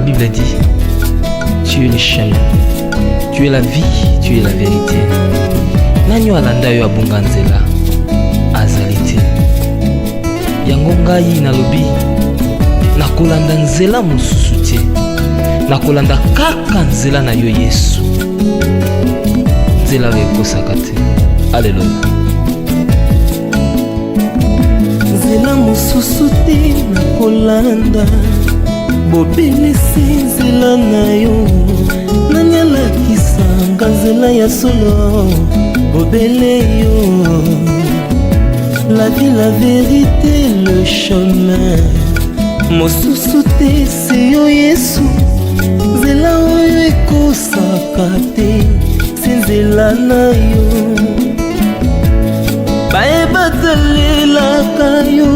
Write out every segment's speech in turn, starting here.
Bible dit, tu es le chemin, tu es la vie, tu es la vérité. Nani alanda yo abunga nzela azali te. Yango ngai nalobi nakolanda nzela mosusu te, nakolanda kaka nzela na yo Yesu, nzela oyo ekosaka te. Alleluya. Nzela mosusu te nakolanda, bobelisi nzela na yo. Nani alakisanga nzela ya solo, bobele yo. La vie, la vérité, le chemin mosusu te se yo Yesu, nzela oyo ekosaka te, se nzela na yo. Bayebatalelaka yo,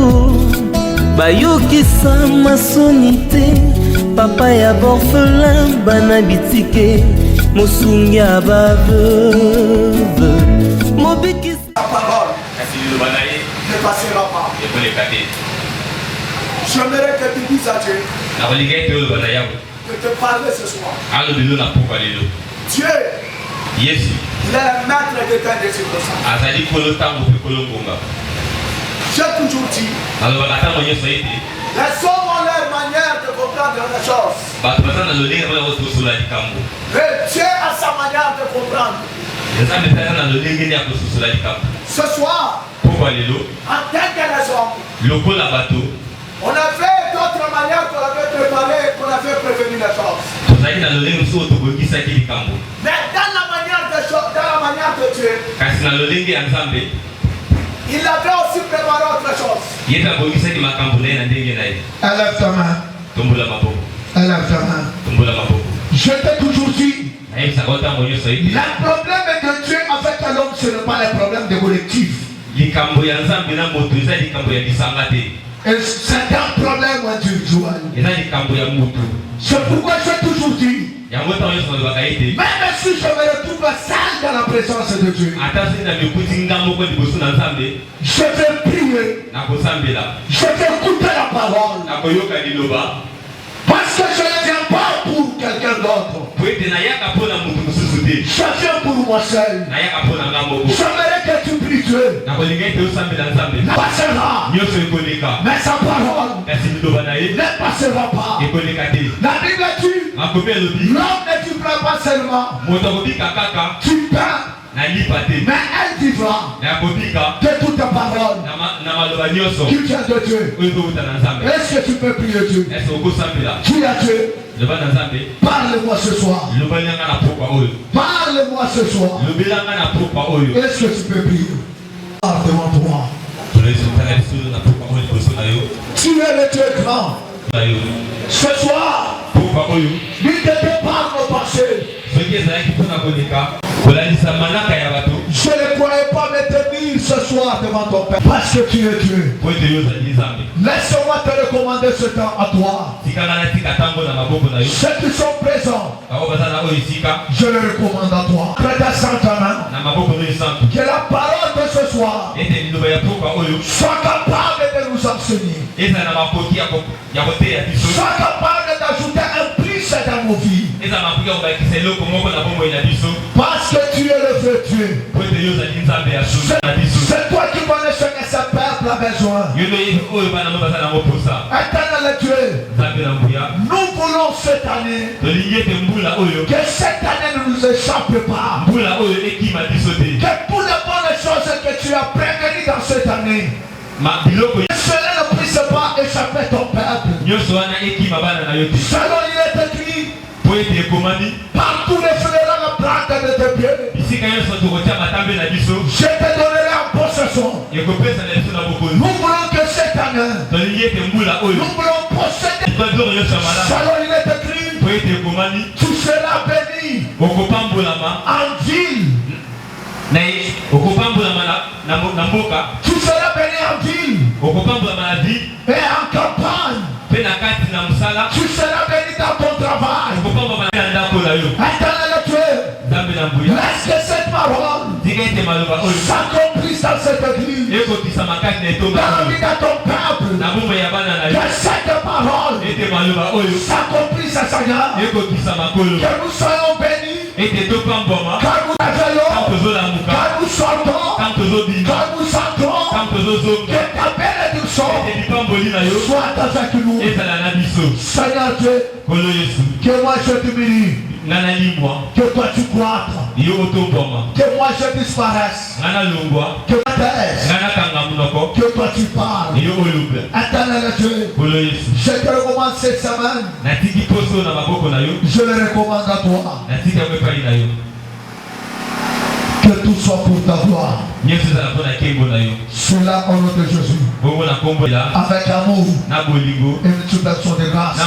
bayokisa masoni te, papa ya borphelin bana bitike, mosungi ya baveuve, mobikisi. La parole ne passera pas. J'aimerais que tu dises à Dieu de te parler ce soir. Dieu, il est le maître de ta circonstance. J'ai toujours dit, les hommes ont leur manière de comprendre les choses. Mais Dieu a sa manière de comprendre. Ce soir, en tant que les hommes, on avait d'autres manières qu'on avait préparées, qu'on avait prévenu les choses. Mais dans la manière de Dieu, il avait aussi préparé autre chose. Lève ta main. Lève ta main. Je t'ai toujours dit, le problème de Dieu avec l'homme, ce n'est pas le problème de collectif. Et c'est un problème individuel. C'est pourquoi j'ai toujours dit, même si je me retrouve seul dans la présence de Dieu, je vais prier, je vais écouter la parole, parce que je ne viens pas pour quelqu'un d'autre. Je viens pour moi seul. J'aimerais que tu pries Dieu. Ne passera. Mais sa parole ne passera pas. La Bible dit, l'homme ne vivra pas seulement. Tu peins, mais elle vivra de toute ta parole qui vient de Dieu. Est-ce que tu peux prier Dieu? Dis à Dieu, parle-moi ce soir. Parle-moi ce soir. Est-ce que tu peux prier? Parle devant toi. Tu es le Dieu grand. Ce soir, lui ne te parle au passé. Je ne croyais pas me tenir ce soir devant ton Père parce que tu es Dieu. Laisse-moi te recommander ce temps à toi. Ceux qui sont présents, je le recommande à toi. Prête à Saint-Anna, que la parole de ce soir soit capable de nous enseigner, soit capable d'ajouter un plus dans nos vies. Parce que tu es le vrai Dieu. C'est toi qui connais ce que ce peuple a besoin. Éternel Dieu, nous voulons cette année que cette année ne nous échappe pas. Que toutes les bonnes choses que tu as prévenues dans cette année, cela ne puisse pas échapper ton peuple. Selon il est écrit, par tous les frères la plante de tes pieds, je te donnerai en possession. Nous voulons que cette année, nous voulons posséder. Selon il est écrit, tu seras béni en ville. Tu seras béni en ville et en campagne. Tu seras béni dans ton travail. Éternel Dieu, laisse que cette parole s'accomplisse dans cette église. Parmi dans ton peuple. Que cette parole paroles s'accomplissent à Seigneur. Que nous soyons bénis. Quand nous travaillons, quand nous sortons, quand nous entrons, que ta bénédiction soit avec nous. Seigneur Dieu, que moi je t'humilie. Que toi tu croîtres. Que moi je disparaisse. Que toi t'aies. Que toi tu parles. Éternel Dieu, je te recommande cette semaine. Je le recommande à toi. Que tout soit pour ta gloire. Cela au nom de Jésus. Avec amour et une submersion de grâce.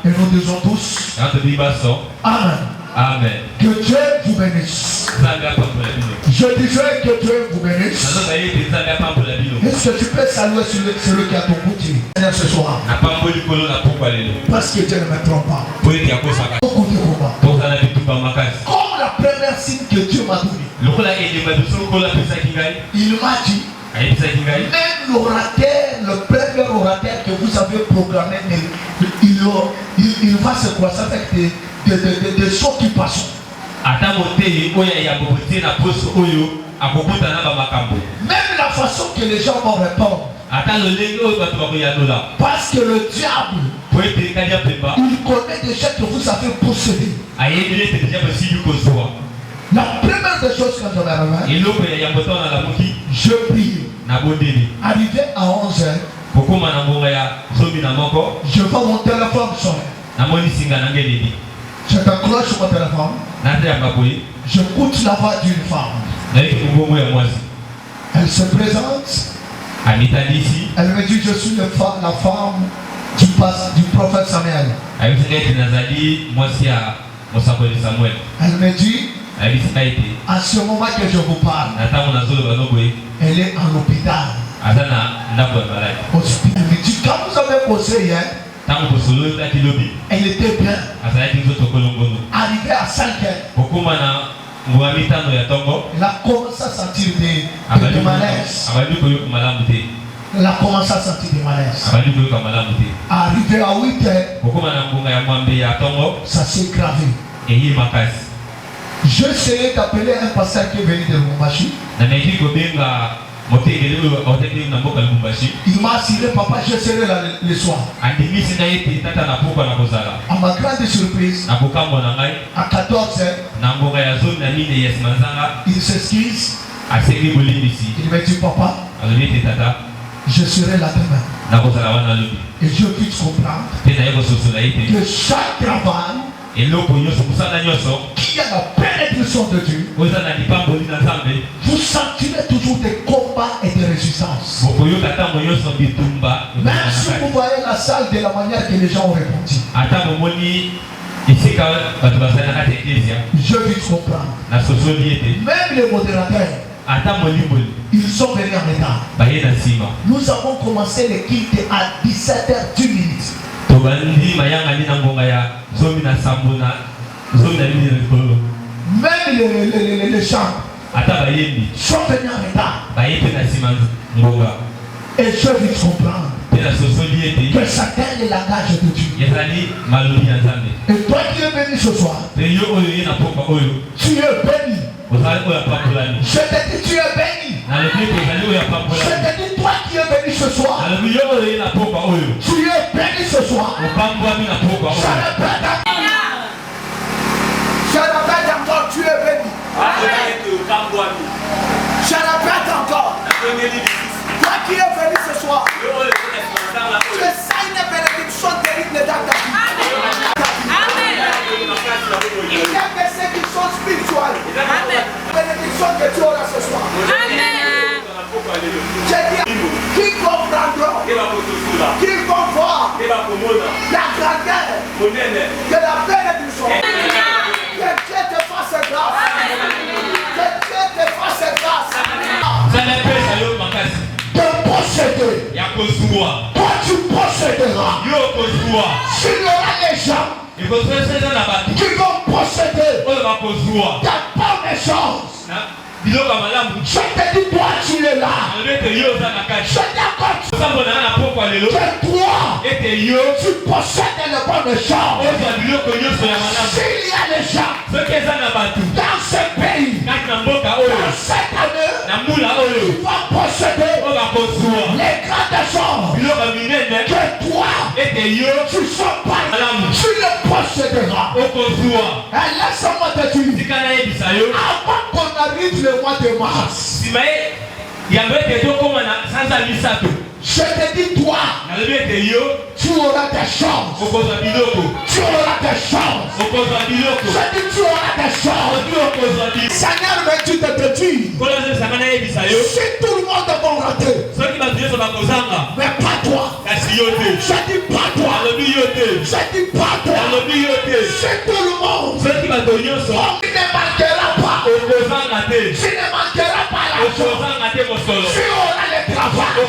Et nous disons tous Amen. Amen. Que Dieu vous bénisse. Je disais que Dieu vous bénisse. Est-ce que tu peux saluer celui qui a ton côté ce soir? Parce que Dieu ne me trompe pas. Beaucoup de combats. Comme la première signe que Dieu m'a donné. Il m'a dit, même l'orateur, le premier orateur que vous avez programmé, il va se croiser avec des choses qui passent. Même la façon que les gens vont répondre. Parce que le diable, il connaît déjà que vous avez possédé. La première des choses quand je me réveille, je prie. Arrivé à 11h, je vois mon téléphone sonner. Je t'accroche mon téléphone. J'écoute la voix d'une femme. Elle se présente. Elle me dit, je suis la femme du prophète Samuel. Elle me dit, à ce moment que je vous parle, elle est en hôpital. Elle me dit, quand vous avez posé hier, elle était bien. Arrivée à 5 heures, elle a commencé à sentir des malaises. Elle a commencé à sentir des malaises. Arrivé à 8 heures, ça s'est gravé. Je essayais d'appeler un pasteur qui est venu de Lubumbashi. Il m'a assuré, papa, je serai là le soir. À ma grande surprise, à 14 heures, il s'excuse. Il me dit, papa, je serai là demain. Et je puis comprendre que chaque travail qui a la bénédiction de Dieu, vous sentirez toujours des combats et des résistances. Même si vous voyez la salle de la manière que les gens ont répondu, je vais comprendre. Même les modérateurs, ils sont venus en retard. Nous avons commencé le culte à 17h10. Même les chants sont venus en retard. Et je vais comprendre que Satan est le langage de Dieu. Et toi qui es venu ce soir, tu es béni. Je te dis, tu es béni. Je te dis, toi qui es béni ce soir, tu es béni ce soir. Je répète encore, tu es béni. Je répète encore, toi qui es venu ce soir, tu es une bénédiction terrible dans ta vie. Il y a des bénédictions spirituelles. Bénédiction que tu auras ce soir. J'ai dit, qui comprendra, qui vont voir la grandeur de la bénédiction. Que Dieu te fasse grâce. Que Dieu te fasse grâce. De posséder. Toi tu posséderas. S'il y aura des gens qui vont posséder ta bonne chance, Je te dis, toi, tu es là. Je t'accorde que toi, tu possèdes les bonnes choses. S'il y a des gens dans ce pays, dans cette année, tu vas posséder les grandes choses que toi, tu sois pas, tu les posséderas. Et laisse-moi te dire, avant qu'on arrive le mois de mars, je te dis, toi, tu auras des chances. Tu auras des chances. Je dis, tu auras des chances. Seigneur, mais tu te dis, si tout le monde va rater, mais pas toi. Je dis pas toi. Je dis pas toi. C'est tout le monde. Tu ne manqueras pas. Tu ne manqueras pas la chose. Tu auras le travail. Tu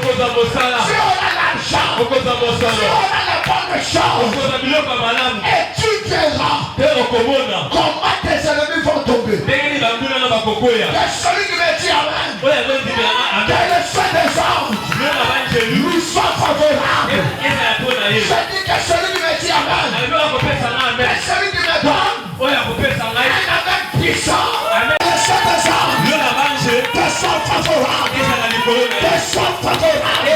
auras l'argent. Tu auras les bonnes choses. Et tu verras comment tes ennemis vont tomber. Que celui qui me dit amen, que le feu des anges lui soit favorable. Je dis que celui qui me dit amen, que celui qui me donne un amen puissant, que le feu des anges te soit favorable. Te soit favorable.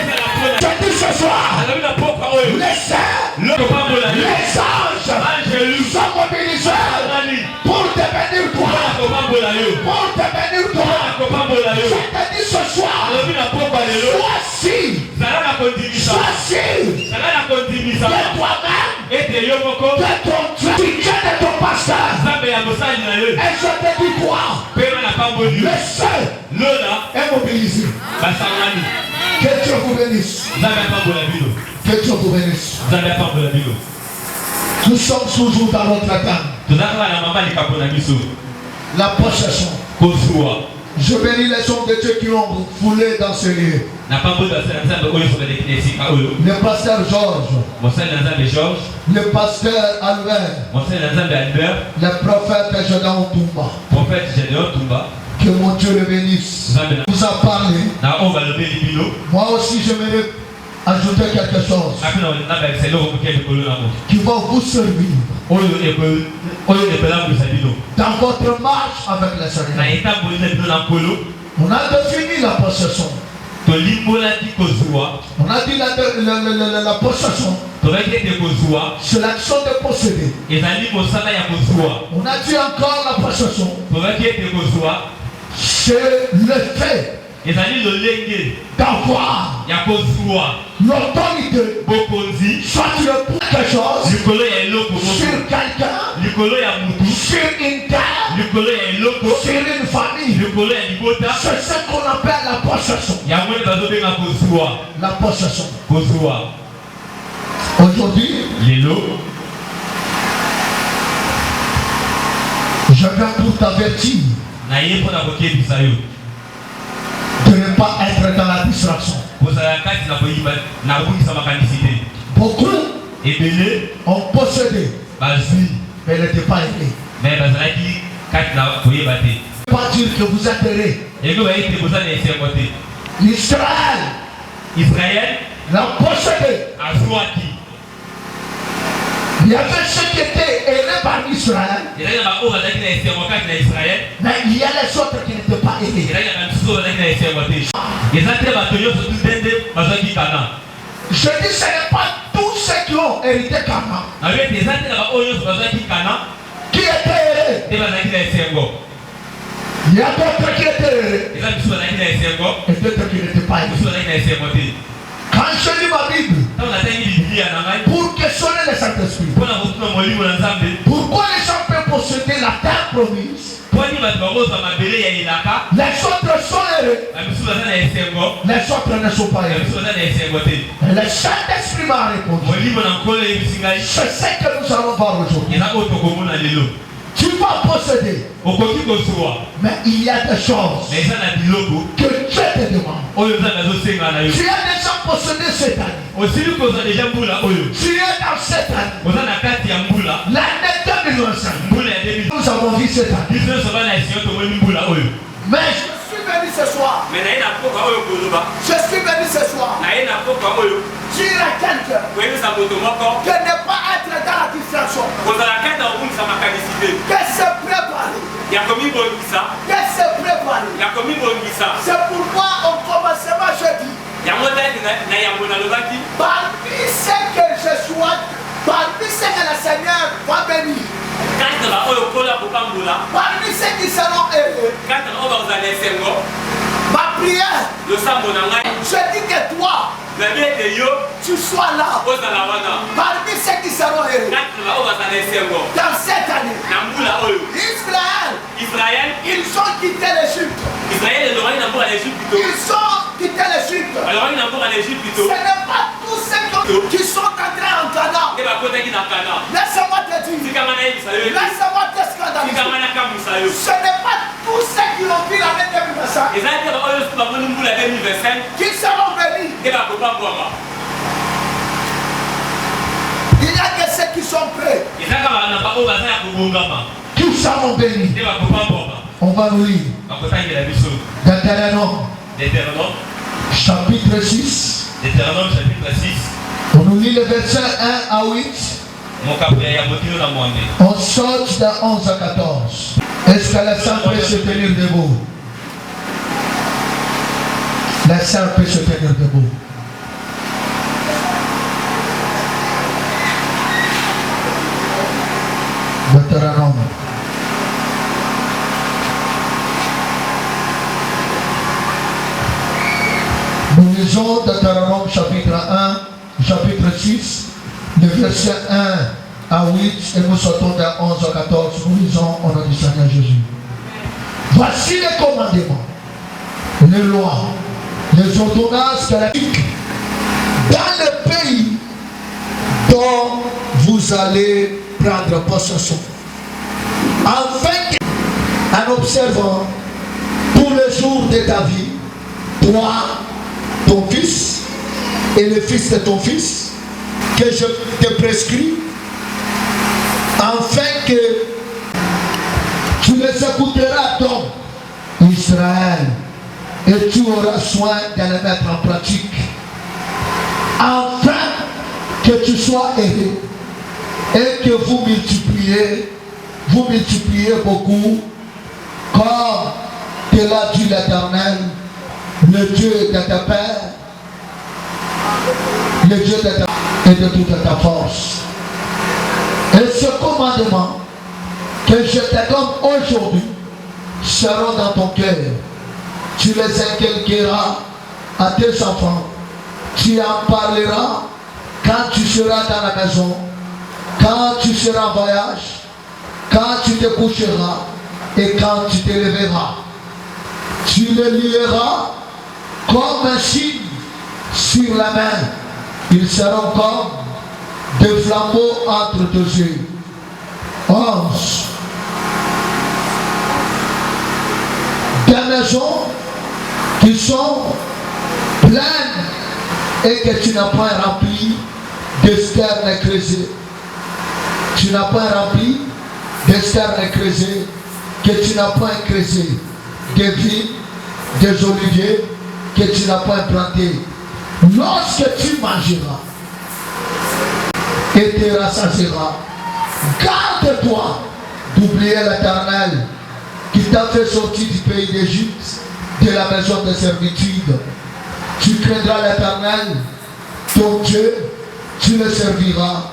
Je dis ce soir, les saints, les anges sont mobilisés pour te bénir toi. Pour te bénir toi. Je te dis ce soir, sois sûr de toi-même, de ton Dieu, de ton pasteur. Et je te dis quoi? Le seul est mobilisé. Que Dieu vous bénisse. Que Dieu vous bénisse. Nous sommes toujours dans notre attente. La possession. Je bénis les hommes de Dieu qui ont foulé dans ce lieu. Le pasteur Georges. Le pasteur Albert. Le prophète Gédéon Toumba. Que mon Dieu le bénisse. Vous a parlé. Moi aussi j'aimerais ajouter quelque chose qui va vous servir dans votre marche avec le Seigneur. On a défini la possession. On a dit la possession, c'est l'action de posséder. On a dit encore la possession, c'est le fait d'avoir l'autorité soit sur quelque chose, sur quelqu'un, sur une terre, sur une famille. C'est ce qu'on appelle la possession. La possession. Aujourd'hui, je viens pour t'avertir de ne pas être dans la distraction. Beaucoup ont possédé, mais n'étaient pas aimés. Pas dire que vous êtes errés. Israël l'a possédé. Il y avait ceux qui étaient aimés par Israël, mais il y a les autres qui n'étaient pas aimés. Je dis ce n'est pas tous ceux qui ont hérité Canaan qui étaient aimés. Il y a d'autres qui étaient aimés et d'autres qui n'étaient pas aimés. Quand je lis ma Bible, pour questionner le Saint-Esprit, pourquoi les gens peuvent posséder la terre promise, les autres sont heureux, les autres ne sont pas heureux. Et le Saint-Esprit m'a répondu, c'est ce que nous allons voir aujourd'hui. Tu vas posséder, mais il y a des choses que Dieu te demande. Tu as déjà possédé cette année. Tu es dans cette année. L'année 2025. Nous avons vu cette année. Mais je suis venu ce soir. Je suis venu ce soir. Dire à quelqu'un de ne pas être dans la distraction. Que se préparer. C'est pourquoi on commencera jeudi. Parmi ceux que je souhaite, parmi ceux que le Seigneur va bénir, parmi ceux qui seront heureux, ma prière, je dis que toi, tu sois là. Parmi ceux qui seront heureux dans cette année, Israël, ils ont quitté l'Égypte. Ils ont quitté l'Égypte. Ce n'est pas tous ceux qui sont entrés en Canaan. Laisse-moi te dire. Laisse-moi te scandaliser. Ce n'est pas tous ceux qui ont vu l'année 2025 qui seront bénis. Il y a que ceux qui sont prêts. Qui seront bénis. On va nous lire. Deutéronome. Chapitre 6. On nous lit le verset 1 à 8. On saute de 11 à 14. Est-ce que la sainte peut se tenir debout? La sainte peut se tenir debout. Deutéronome. Nous lisons Deutéronome chapitre 1, chapitre 6, le verset 1 à 8, et nous sautons de 11 à 14. Nous lisons au nom du Seigneur Jésus. Voici les commandements, les lois, les ordonnances dans le pays dont vous allez prendre possession, afin qu'en observant tous les jours de ta vie, toi, ton fils et le fils de ton fils, que je te prescris, afin que tu les écouteras donc, Israël, et tu auras soin de les mettre en pratique, afin que tu sois heureux et que vous multipliez beaucoup, comme te l'a dit l'Éternel, le Dieu de ta père, le Dieu de ta et de toute ta force. Et ce commandement que je te donne aujourd'hui seront dans ton cœur. Tu les inculqueras à tes enfants. Tu en parleras quand tu seras dans la maison, quand tu seras en voyage, quand tu te coucheras et quand tu te lèveras. Tu les lieras comme un signe sur la main. Ils seront comme des flambeaux entre tes yeux. 11. Des maisons qui sont pleines et que tu n'as pas rempli d'externes creusés. Tu n'as pas rempli d'externes creusés, que tu n'as pas creusé, des vignes, des oliviers, que tu n'as pas implanté. Lorsque tu mangeras et te rassasieras, garde-toi d'oublier l'Éternel qui t'a fait sortir du pays d'Égypte, de la maison de servitude. Tu craindras l'Éternel, ton Dieu, tu le serviras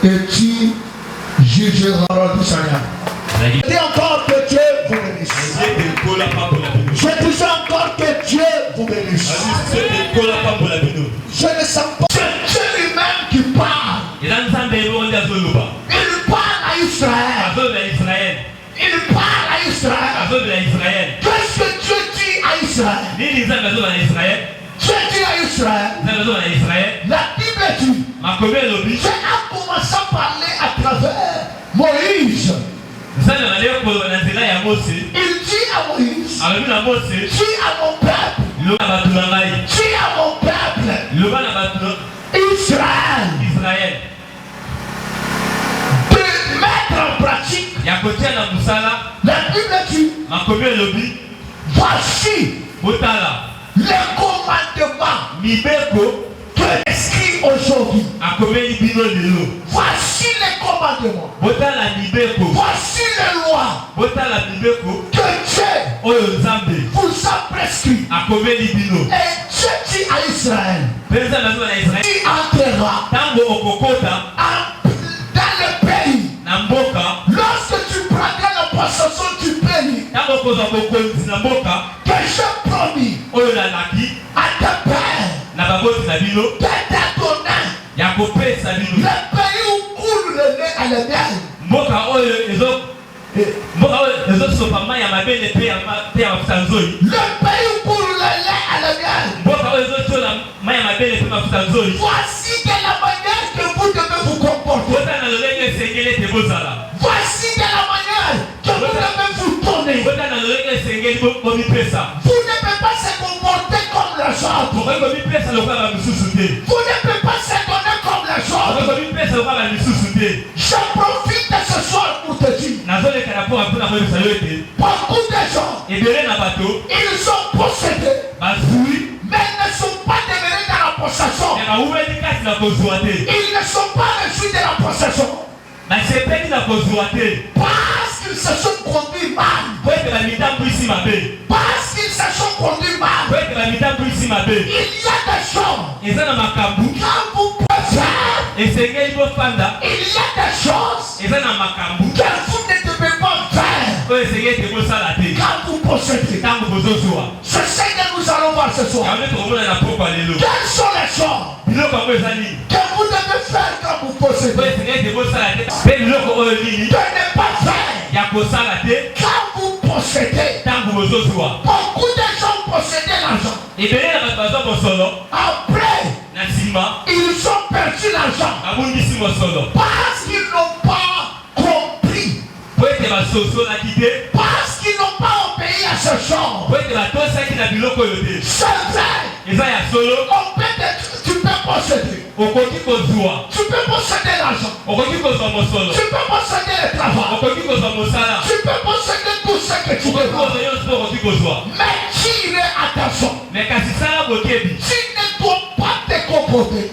et tu jugeras la parole du Seigneur. Je dis encore que Dieu vous bénisse. Je dis encore que Dieu vous bénisse. Je ne sens pas. C'est Dieu lui-même qui parle. Il parle à Israël. Il parle à Israël. Qu'est-ce que Dieu dit à Israël? Dieu dit à Israël. La Bible dit. Dieu a commencé à parler à travers Moïse. Il dit à Moïse, dis à mon peuple, Israël, de mettre en pratique. La Bible dit, Voici botala le commandement mibeko que inscrit aujourd'hui. akomeli bino lelo. Voici les commandements. Botala mibeko. Voici les lois Botala mibeko que Dieu oyo nzambe vous a prescrit. akomeli bino. Et Dieu dit à Israël, Penza nazo na Israël. qui entrera Tango okokota dans le pays. na mboka. Lorsque tu prendras la possession du pays Tango kozwa bokonzi na mboka que j'ai promis oyo nalaki à tes pères na baboti na bino de te donner, ya kopesa le bino. pays où coule le lait et le miel, Mboka oyo ezosopa mai ya mabele pe ya mafuta nzoi. le pays où coule le lait et le miel. Mboka oyo ezotola mai ya mabele pe mafuta nzoi. Voici de la manière que vous devez vous comporter. Bota na lolenge esengeli ete bozala. Voici de la manière que vous devez vous donner. Bota na lolenge esengeli bomipesa. Vous ne pouvez pas se comporter comme les autres. Bokoki komipesa lokola bamisusu te. Vous ne pouvez pas se donner comme les Bokoki autres. komipesa lokola bamisusu te. Je profite de ce soir pour te dire, nazolekana mpo mpona koyebisa yo ete beaucoup de gens, ebele na bato ils sont possédés, bazwi mais ne sont pas devenus dans la possession. me bawumeli kati na kozwa te. Ils ne sont pas reçus de la possession basepeli na kozwa te parce qu'ils se sont conduits mal. po ete bamitambwisi mabe. Parce qu'ils se sont conduits mal. Po ete bamitambwisi mabe. Il y a des choses, eza na makambo quand vous pouvez faire, esengeli bofanda. il y a des choses eza na makambo que vous ne devez pas faire oyo esengeli ete bosala te quand vous possédez. ntango bozozwa. C'est ce que nous allons voir ce soir. yango nde tokomona na pokwa lelo Quelles sont les choses biloko yango eza nini que vous devez faire quand vous po possédez? esengeli ete bosala te mpe biloko oyo nini De ne pas faire ya kosala te quand vous possédez. ntango bozozwa. Beaucoup de gens possédaient l'argent. ebele na bato bazwa mosolo Après, na nsima ils ont perdu l'argent babungisi mosolo parce qu'ils n'ont pas compris, po ete basosolaki te, parce qu'ils n'ont pas obéi à ce genre. po ete batosaki na biloko oyo te. C'est vrai, eza ya solo. tu peux posséder. okoki kozwa, Tu peux posséder l'argent. okoki kozwa mosolo, Tu peux posséder le travail. okoki kozwa mosala, Tu peux posséder tout ce que tu okoki veux. kozwa nyonso mpe okoki kozwa. Mais tire attention. me kasi sala bokebi Tu ne dois pas te comporter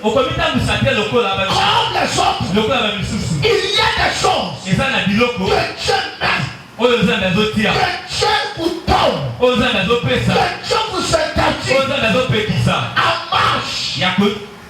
okomitambwisa te lokola comme les autres. bamisusu. Il y a des choses eza na biloko que Dieu met, oyo nzambe azotia, que Dieu vous donne, oyo nzambe azopesa, que Dieu vous interdit oyo nzambe azopekisa en marche, ya po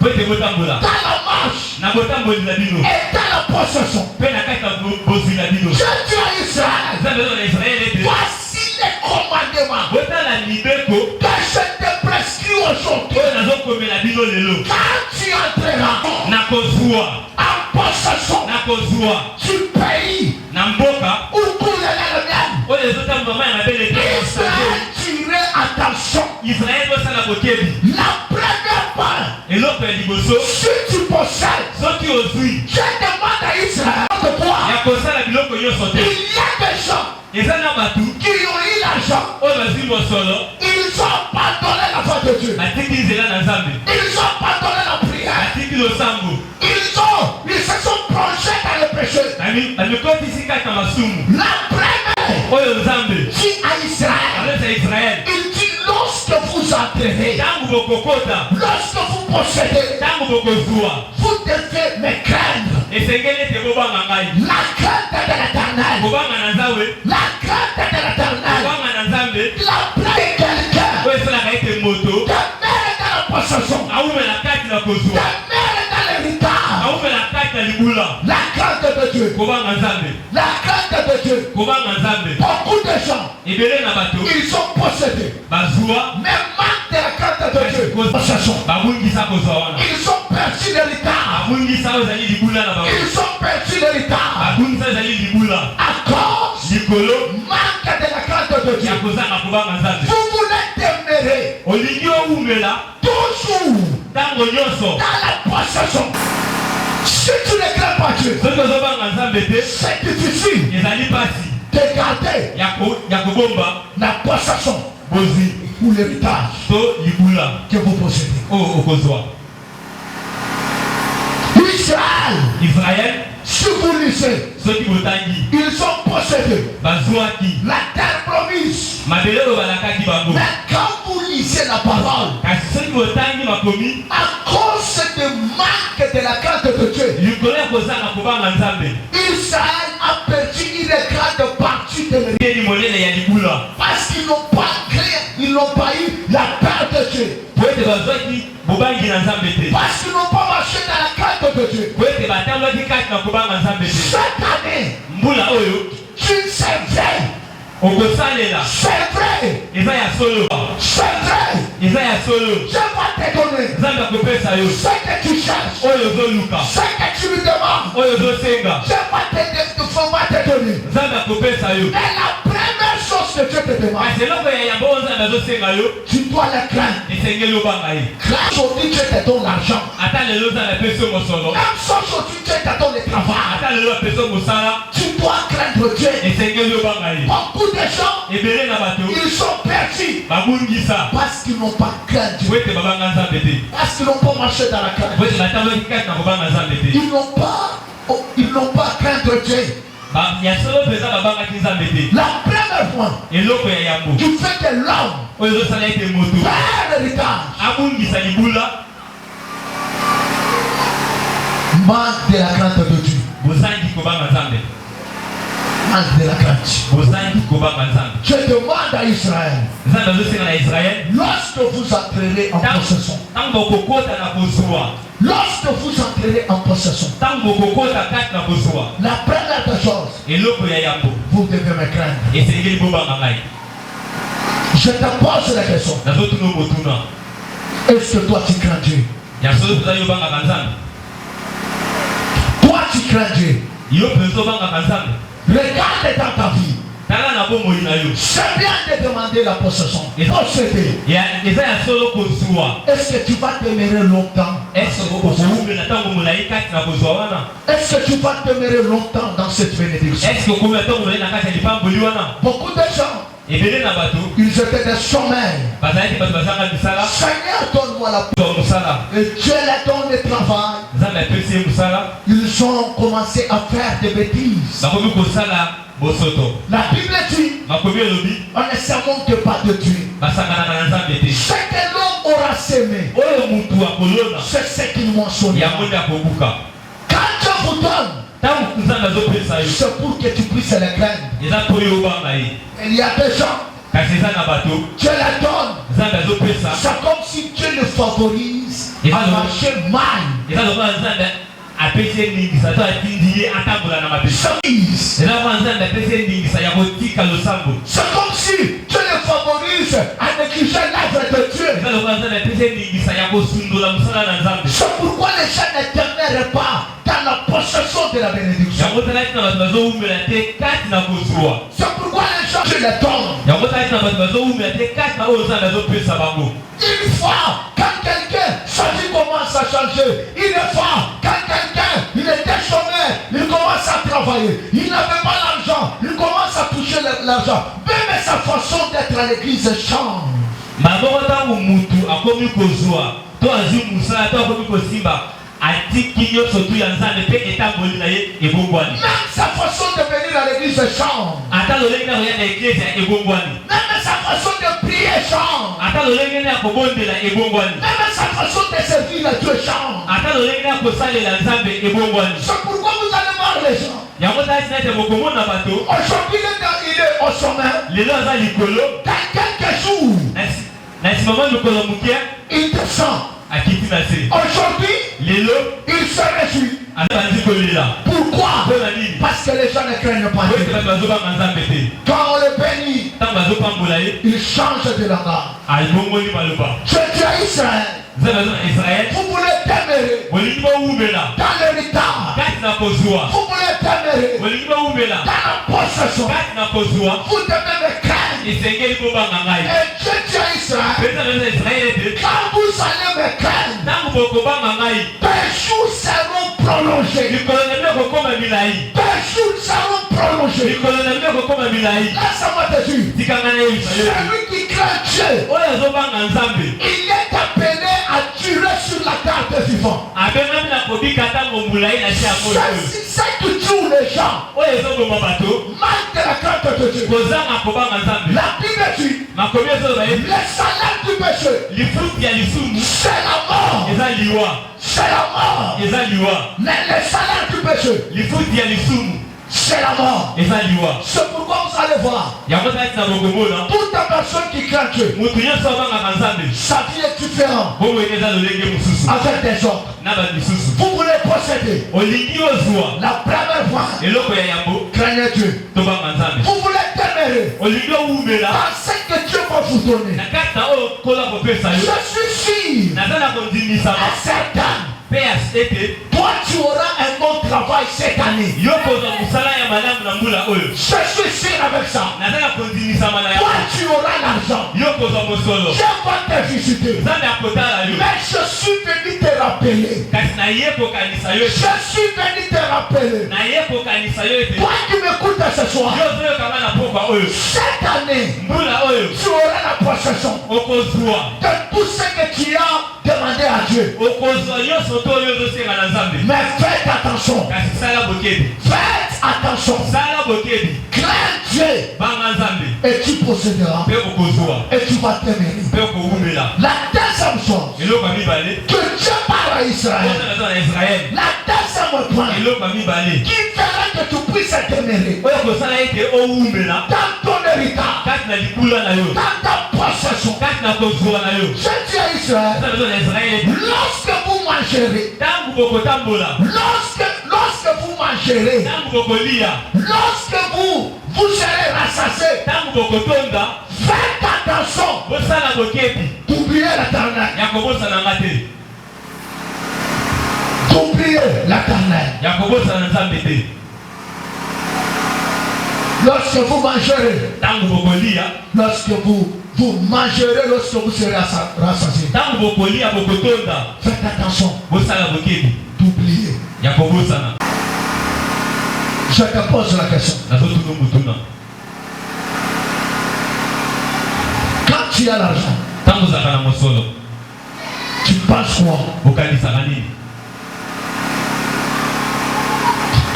ete botambola dans la marche na botamboli na bino et dans la possession. mpe na kati na bozwi na bino. Dieu dit à Israël, nzambe ezo na Israele ete voici les commandements botala mibeko que je te prescris aujourd'hui. oyo nazokomela bino lelo. Quand tu entreras na kozwa en possession du pays na mboka où coule le miel, oyo ezotambola mai ya mabele te. Israël, tirez attention. Israele bosala bokebi. La première part, eloko ya liboso si tu possèdes, soki ozwi je demande à Israël de toi. ya kosala biloko nyonso Il te. y a des gens eza na bato qui ont eu l'argent, oyo bazwi mosolo ils ont abandonné la voie de Dieu, batiki nzela na nzambe, ils ont abandonné la prière, batiki losambo, ils se sont plongés dans le péché. bamikotisi kati na masumu. La première oyo nzambe dit à Israël, alesa Israele il dit lorsque vous entrerez, ntango bokokota, lorsque vous possédez, ntango bokozwa, vous devez me craindre. esengeli ete bobanga ngai, La crainte de l'éternel, kobanga na nzambe, la crainte de l'éternel, kobanga na nzambe la plaie de quelqu'un oyo esalaka ete moto de mère dans la possession, awumela kati na de kozwa, mère dans l'héritage. awumela kati na libula, La crainte de Dieu, kobanga nzambe, la crainte de Dieu. kobanga nzambe. Beaucoup de gens, ebele na bato ils sont possédés, bazwa mais manquent de la crainte de Dieu. Possession. babungisa kozwa wana, Ils ont perdu l'héritage. babungisa oyo ezali libula na bango, Ils ont perdu l'héritage babungisa oyo ezali libula à cause likolo manque de la crainte de Dieu. ya kozanga kobanga nzambe. Vous voulez demeurer olingi owumela toujours ntango nyonso dans la possession. Si tu ne crains pas Dieu, soki ozobanga nzambe te, c'est difficile ezali mpasi de garder ya kobomba la possession bozwi ou l'héritage to libula que vous possédez. oyo okozwa. Israël, si vous lisez, soki botangi ils ont possédé bazwaki la terre promise disent. Mais quand vous lisez la parole, à cause du manque de la crainte de Dieu, Israël a perdu une grande partie de l'Église. Parce qu'ils n'ont pas créé, ils n'ont pas eu la crainte de Dieu. Parce qu'ils n'ont pas marché dans la crainte de Dieu. Cette année, tu sais vrai. C'est vrai. C'est vrai. Je vais te donner ce que tu cherches, ce que tu lui demandes. Je vais te donner. Mais la première chose que Dieu te demande, tu dois le craindre. Crains aujourd'hui, Dieu te donne l'argent. Même si aujourd'hui Dieu te donne le travail, tu dois craindre Dieu. Beaucoup de gens, ils sont perdus parce qu'ils n'ont pas craint Dieu. Parce qu'ils n'ont pas marché dans la crainte. Ils n'ont pas craint Dieu. La première fois, tu fais que l'homme perd l'héritage. Manque de la crainte de Dieu. Manque de la crainte. Je demande à Israël, lorsque vous entrerez en possession, lorsque vous entrerez en possession, la première des choses, vous devez me craindre. Je te pose la question, est-ce que toi tu crains Dieu? Toi tu crains Dieu? Regarde dans ta vie. C'est bien de demander la possession. Posséder. Est-ce que tu vas demeurer longtemps? Est-ce que tu vas demeurer longtemps dans cette bénédiction? Beaucoup de gens, ils étaient des chômeurs. Seigneur, donne-moi la possession. Et Dieu leur donne le travail. Ils ont commencé à faire des bêtises. La Bible dit, on ne se moque pas de Dieu. Ce que l'homme aura semé, c'est ce qu'il mentionnera. Quand Dieu vous donne, c'est pour que tu puisses le craindre. Il y a des gens, Dieu la donne. C'est comme si Dieu le favorise à marcher mal. C'est comme si Dieu le favorise à négliger l'œuvre de Dieu. C'est pourquoi les gens ne demeurent pas dans la possession de la bénédiction. C'est pourquoi les gens Dieu les donne. Une fois, quand quelqu'un, sa vie commence à changer. Une fois, quand quelqu'un, il était chômeur, il commence à travailler. Il n'avait pas l'argent, il commence à toucher l'argent. Même sa façon d'être à l'église change. Même sa façon de venir à l'église change. Même sa façon de prier change. Même sa façon de servir à Dieu change. C'est pourquoi vous allez voir les gens. Aujourd'hui, il est au sommet. Dans quelques jours, il descend. Aujourd'hui, il se réjouit. Pourquoi? Parce que les gens ne craignent pas Dieu. Quand on le bénit, il change de langage. Je dis à Israël, vous voulez demeurer dans l'héritage. Vous voulez demeurer dans la possession. Vous devez me craindre. Et Dieu dit à Israël, quand vous allez me craindre, tes jours seront prolongés. Tes jours seront prolongés. Laisse-moi te dire, celui qui craint Dieu, il est appelé à tiré sur la carte vivante. C'est que tous les gens manquent de la carte de Dieu. La Bible dit le salaire du péché, c'est la mort. C'est la mort. Mais le salaire du péché, c'est la mort. C'est pourquoi vous allez voir toute la personne qui craint Dieu, sa vie est différente avec des autres. Vous voulez posséder la première fois, craignez Dieu. Vous voulez demeurer dans ce que Dieu va vous donner. Je suis sûr à certains, toi tu auras un bon travail cette année. Je suis sûr avec ça. Toi tu auras l'argent. Je vais te visiter. Mais je suis venu te rappeler. Je suis venu te rappeler. Toi qui m'écoutes ce soir, cette année, tu auras la possession de tout ce que tu as demandé à Dieu. Mais faites attention. Faites attention. Crains Dieu et tu posséderas et tu vas t'aimer. La deuxième chose que Dieu parle à Israël, la deuxième point qui fera que tu puisses t'aimer dans ton héritage, dans ta possession. Je dis à Israël, lorsque vous mangerez, lorsque vous mangerez, lorsque vous serez rassasiés, faites attention d'oublier l'éternel. D'oublier l'éternel. Lorsque vous mangerez, lorsque vous mangerez, lorsque vous serez rassasiés, faites attention d'oublier. Je te pose la question. Quand tu as l'argent, tu penses quoi?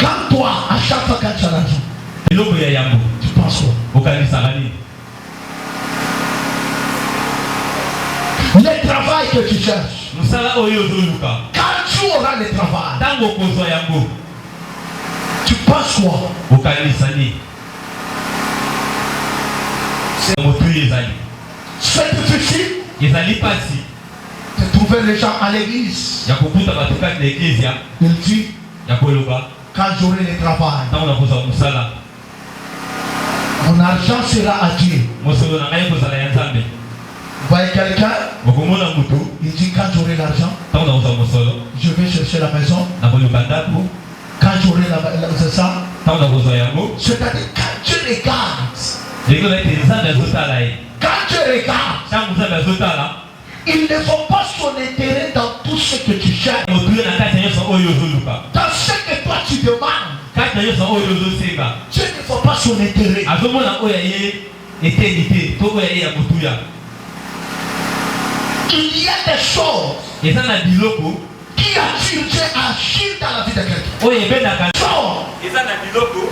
Quand toi, à chaque fois que tu as l'argent, tu penses quoi? Le travail que tu cherches, quand tu auras le travail, tu penses quoi? C'est difficile de trouver les gens à l'église. Il dit, quand j'aurai le travail, mon argent sera à Dieu. Vous voyez quelqu'un? Il dit, quand j'aurai l'argent, je vais chercher la maison. Quand j'aurai ça, c'est-à-dire quand tu regardes, ils ne vont pas son intérêt dans tout ce que tu cherches, dans ce que toi tu demandes. Dieu ne voit pas son intérêt. Il y a des choses qui attirent Dieu, agir dans la vie de quelqu'un.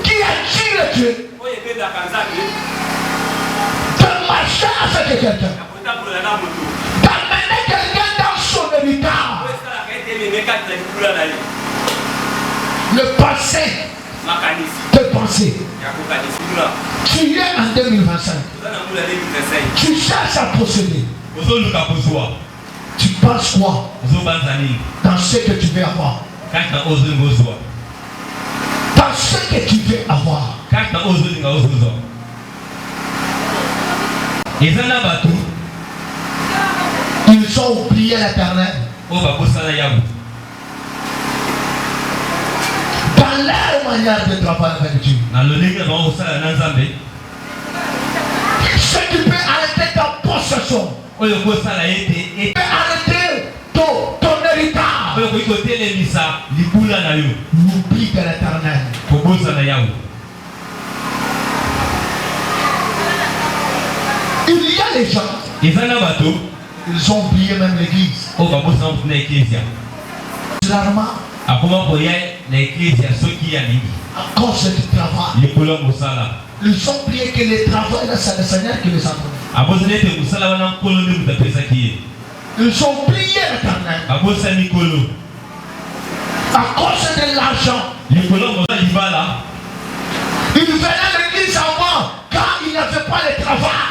Qui attire Dieu de marcher avec quelqu'un, d'amener quelqu'un dans son héritage. Le passé de penser. Tu es en 2025. Tu cherches à posséder. Tu penses quoi dans ce que tu veux avoir? Dans ce que tu veux avoir. Ils ont oublié l'éternel. Dans leur manière de travailler avec Dieu. Ce qui peut arrêter ta possession. Tu peux arrêter ton héritage. L'oubli de l'éternel. Il y a les gens, Ils ont oublié même l'église. Généralement, à cause du travail, ils ont oublié que le travail, c'est le Seigneur qui les a donnés. Ils ont oublié l'éternel. À cause de l'argent. Ils venaient à l'église avant quand il n'y avait pas le travail.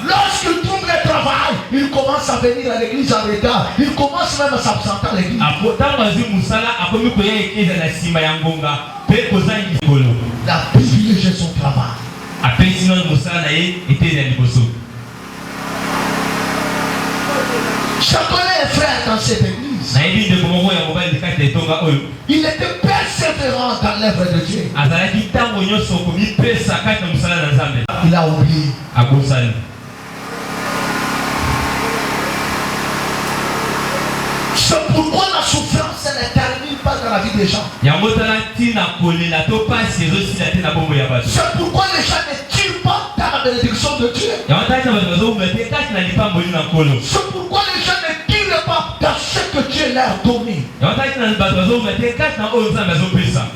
Lorsqu'ils trouvent le travail, ils commencent à venir à l'église en retard. Ils commencent même à s'absenter à l'église. Il a privilégié son travail. Je connais un frère dans cette église. Il était persévérant dans l'œuvre de Dieu. Il a oublié. C'est pourquoi la souffrance ne termine pas dans la vie des gens. C'est pourquoi les gens ne tirent pas dans la bénédiction de Dieu. C'est pourquoi les gens ne tirent pas dans ce que Dieu leur a donné.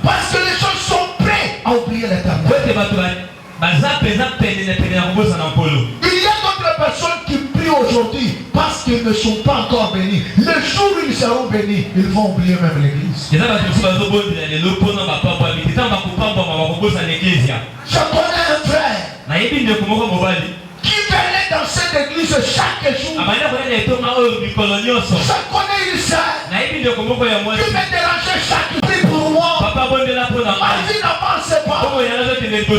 Parce que les gens sont prêts à oublier l'éternel. Il y a d'autres personnes qui prient aujourd'hui parce qu'ils ne sont pas encore bénis. Le jour où ils seront bénis, ils vont oublier même l'église. Je connais un frère qui venait dans cette église chaque jour. Je connais une sœur qui me dérangeait chaque jour pour moi. Ma vie n'avançait pas.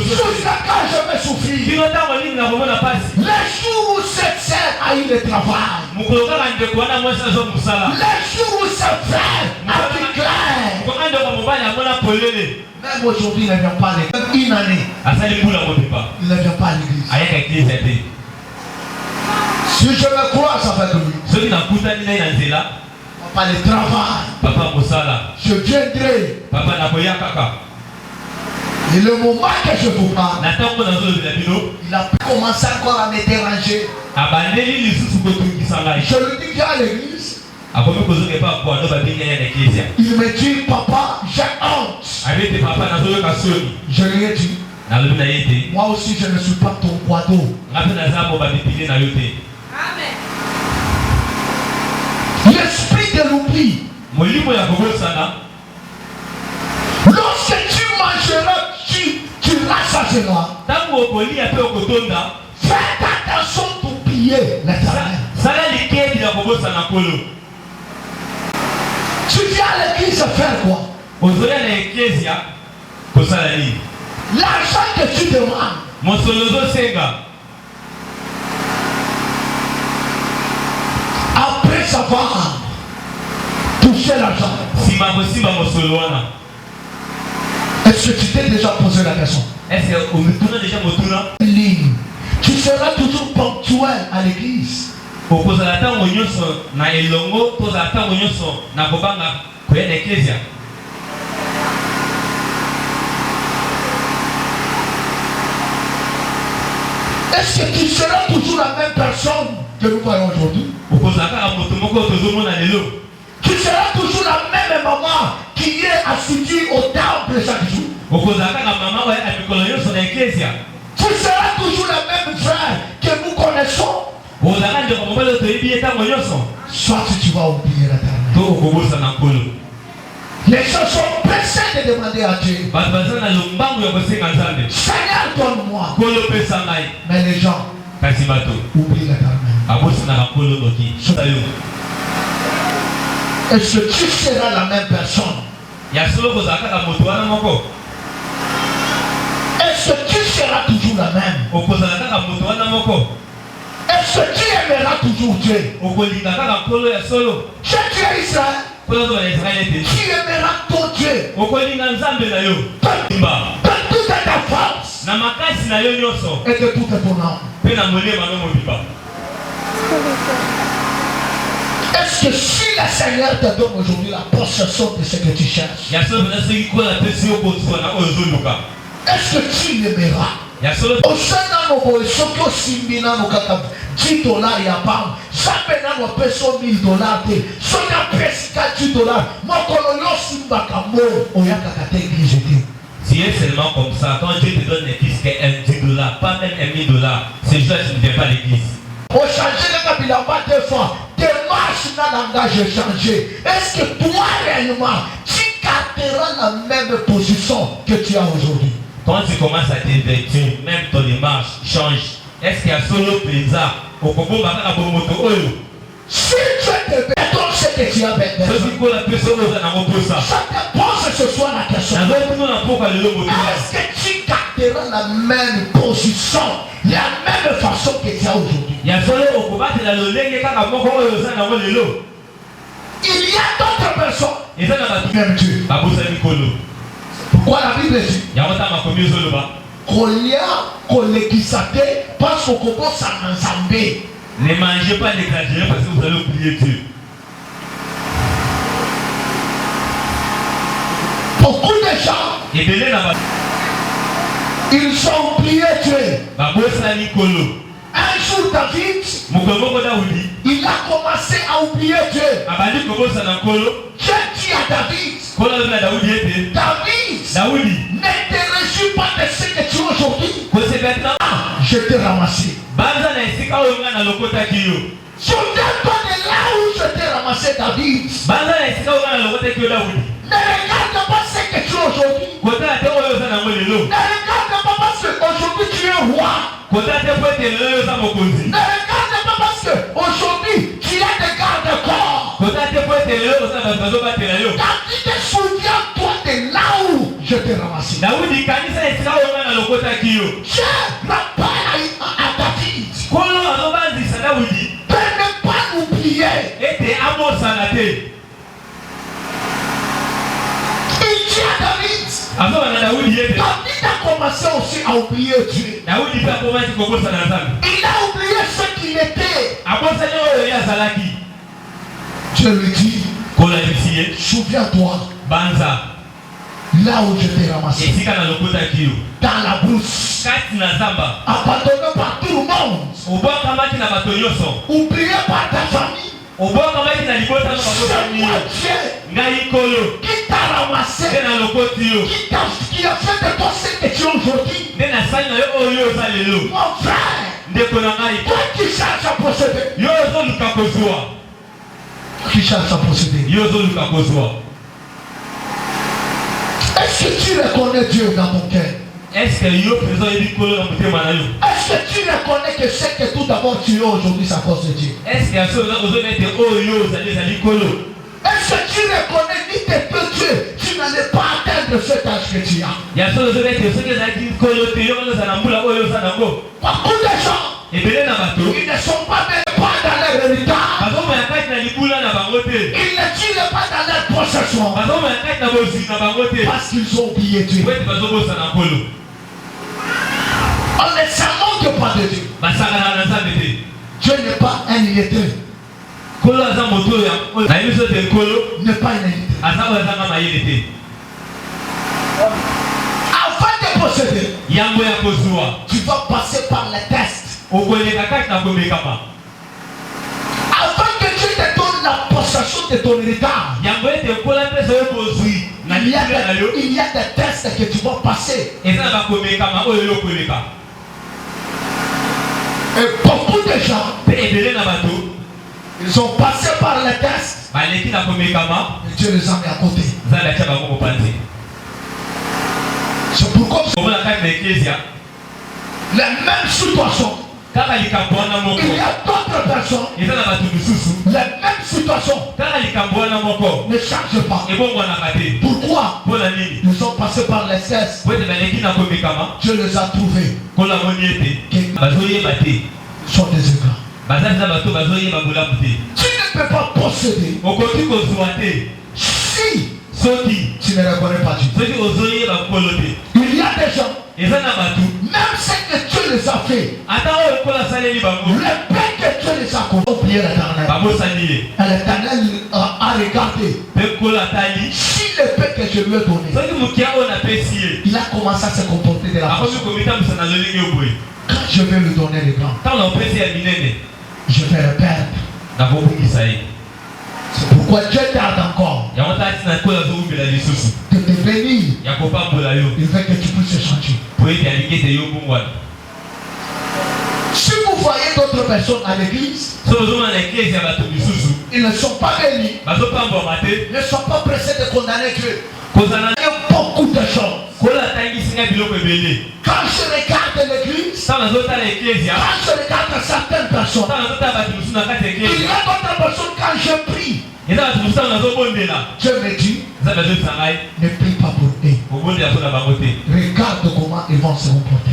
Jusqu'à quand je vais souffrir. Les jours où cette sœur a eu le travail. Les jours où ce frère a déclaré. Même aujourd'hui, il ne vient pas à l'église. Une année. Il ne vient pas à l'église. Si je me croise avec lui, papa le travail, je viendrai. Et le moment que je vous parle, il a commencé encore à me déranger. Je lui dis viens à l'église. Il me dit papa, j'ai honte. Je lui ai dit moi aussi je ne suis pas ton quado. L'esprit de l'oubli. Lorsque tu mangeras, tu rassasieras. Fais attention d'oublier l'éternel. Tu viens à l'église faire quoi? L'argent que tu demandes. Après savoir toucher l'argent, est-ce que tu t'es déjà posé la question? Tu seras toujours ponctuel à l'église. Est-ce que tu seras toujours la même personne que nous voyons aujourd'hui? Tu seras toujours la même maman qui est assidue au temple chaque jour. Tu seras toujours le même frère que nous connaissons. Soit tu vas oublier l'éternel. Les gens sont pressés de demander à Dieu. Seigneur, donne-moi. Mais les gens oublient l'éternel. Est-ce que tu seras la même personne? Est-ce que tu seras toujours la même? Est-ce que tu aimeras toujours Dieu? Tu es Israël. Tu aimeras ton Dieu de toute ta force et de toute ton âme. Est-ce que si le Seigneur te donne aujourd'hui la possession de ce que tu cherches, est-ce que tu l'aimeras? ya solo osana no boy soko simbina no kaka $10 ya pam sabe na no peso $1000 te sonya pesika $10 mokolo yo simba kamo oyaka kate église te. Si c'est seulement comme ça, quand Dieu te donne les fils qui est $10, pas même $1000, c'est juste que tu ne viens pas à l'église. Au changer le kabilamba des fois, tes marches dans langage changé. Est-ce que toi réellement, tu garderas la même position que tu as aujourd'hui? Quand tu commences à t'investir, même ton démarche change. Est-ce qu'il y a solo plaisir au Congo à Bomoto Oyo? Si tu es béton, c'est que tu as béton. Ça te pose ce soir la question. Est-ce que tu garderas la même position, la même façon que tu as aujourd'hui? Il y a d'autres personnes. Même Dieu. Pourquoi la Bible dit? Parce qu'on commence à ensemble. Ne mangez pas l'exagérer parce que vous allez oublier Dieu. Beaucoup de gens, ils ont oublié Dieu. Un jour David, il a commencé à oublier Dieu. Dieu dit à David, David, ne te réjouis pas de ce que tu es aujourd'hui. Je t'ai ramassé. Souviens-toi de là où je t'ai ramassé, David. Ne regarde pas ce que tu es aujourd'hui. Ne regarde pas parce qu'aujourd'hui tu es roi. Ne regarde pas parce qu'aujourd'hui tu as des gardes-corps. David, souviens-toi de là où je t'ai ramassé. Dieu n'a pas à David. De ne pas l'oublier. Il dit à David. David a commencé aussi à oublier Dieu. Il a oublié ce qu'il était. Dieu lui dit, souviens-toi, là où je t'ai ramassé, dans la brousse, abandonné par tout le monde, oublié par ta famille. Qui t'a ramassé, qui a fait de toi ce que tu es aujourd'hui. Mon frère, toi qui cherches à posséder, qui cherche à posséder, est-ce que tu reconnais Dieu dans ton cœur? Est-ce que tu reconnais que c'est que tout d'abord tu es aujourd'hui, c'est à cause de Dieu? Est-ce que tu reconnais ni tes peu Dieu, tu n'allais pas atteindre cet âge que tu as? Beaucoup de gens, ils ne sont pas même pas dans leur héritage. Ils ne tirent pas dans leur possession. Parce qu'ils ont oublié Dieu. On ne s'en pas de Dieu. Dieu n'est pas un illettré. N'est pas un illettré. Avant de posséder, tu vas passer par les tests. Avant que Dieu te donne la possession de ton héritage, il y a des tests que tu vas passer. Et beaucoup de gens, ils ont passé par les tests, et Dieu les a mis à côté. C'est pourquoi les mêmes situations. Il y a d'autres personnes. Les mêmes situations ne changent pas. Pourquoi? Ils ont passé par les tests. Dieu les a trouvés. Ils sont des écrans. Tu ne peux pas posséder si tu ne reconnais pas Dieu. Il y a des gens, même ce que Dieu les a fait, le pain que Dieu les a oublié l'Éternel. L'Éternel a regardé. Si le pain que je lui ai donné, il a commencé à se comporter de la façon. Quand je vais lui donner les grands, je vais le perdre. C'est pourquoi Dieu tarde encore de te bénir. Il veut que tu puisses changer. Si vous voyez d'autres personnes à l'église, ils ne sont pas bénis, ne sont pas pressés de condamner Dieu. Il y a beaucoup de choses. Quand je regarde l'église, quand je regarde certaines personnes, il y a d'autres personnes quand je prie, Dieu me dit, ne prie pas pour eux. Regarde comment ils vont se comporter.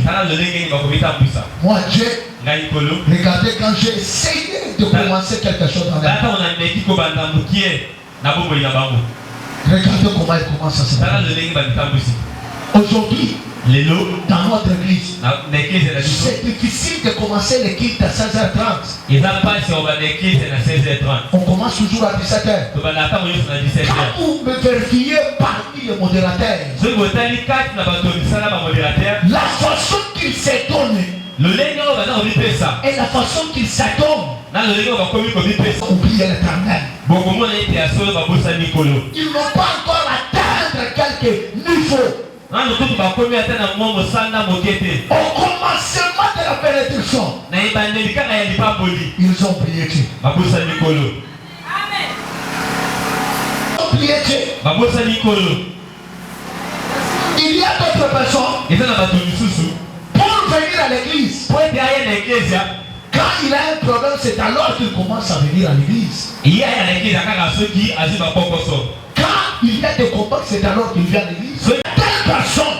Moi, Dieu, regardez quand j'ai essayé de commencer quelque chose dans la vie. Regardez comment il commence à se comporter. Aujourd'hui, dans notre église, c'est difficile de commencer le culte à 16h30. On commence toujours à 17h. Quand vous me vérifiez parmi les modérateurs, la façon qu'ils s'étonnent et la façon qu'ils s'attendent, oubliez l'éternel. Ils n'ont pas encore atteint quelques niveaux. Au commencement de la bénédiction, ils ont oublié Dieu. Il y a d'autres personnes pour venir à l'église. Quand il a un problème, c'est alors qu'il commence à venir à l'église. Quand il y a des combats, c'est alors qu'il vient à l'église. Telle personne,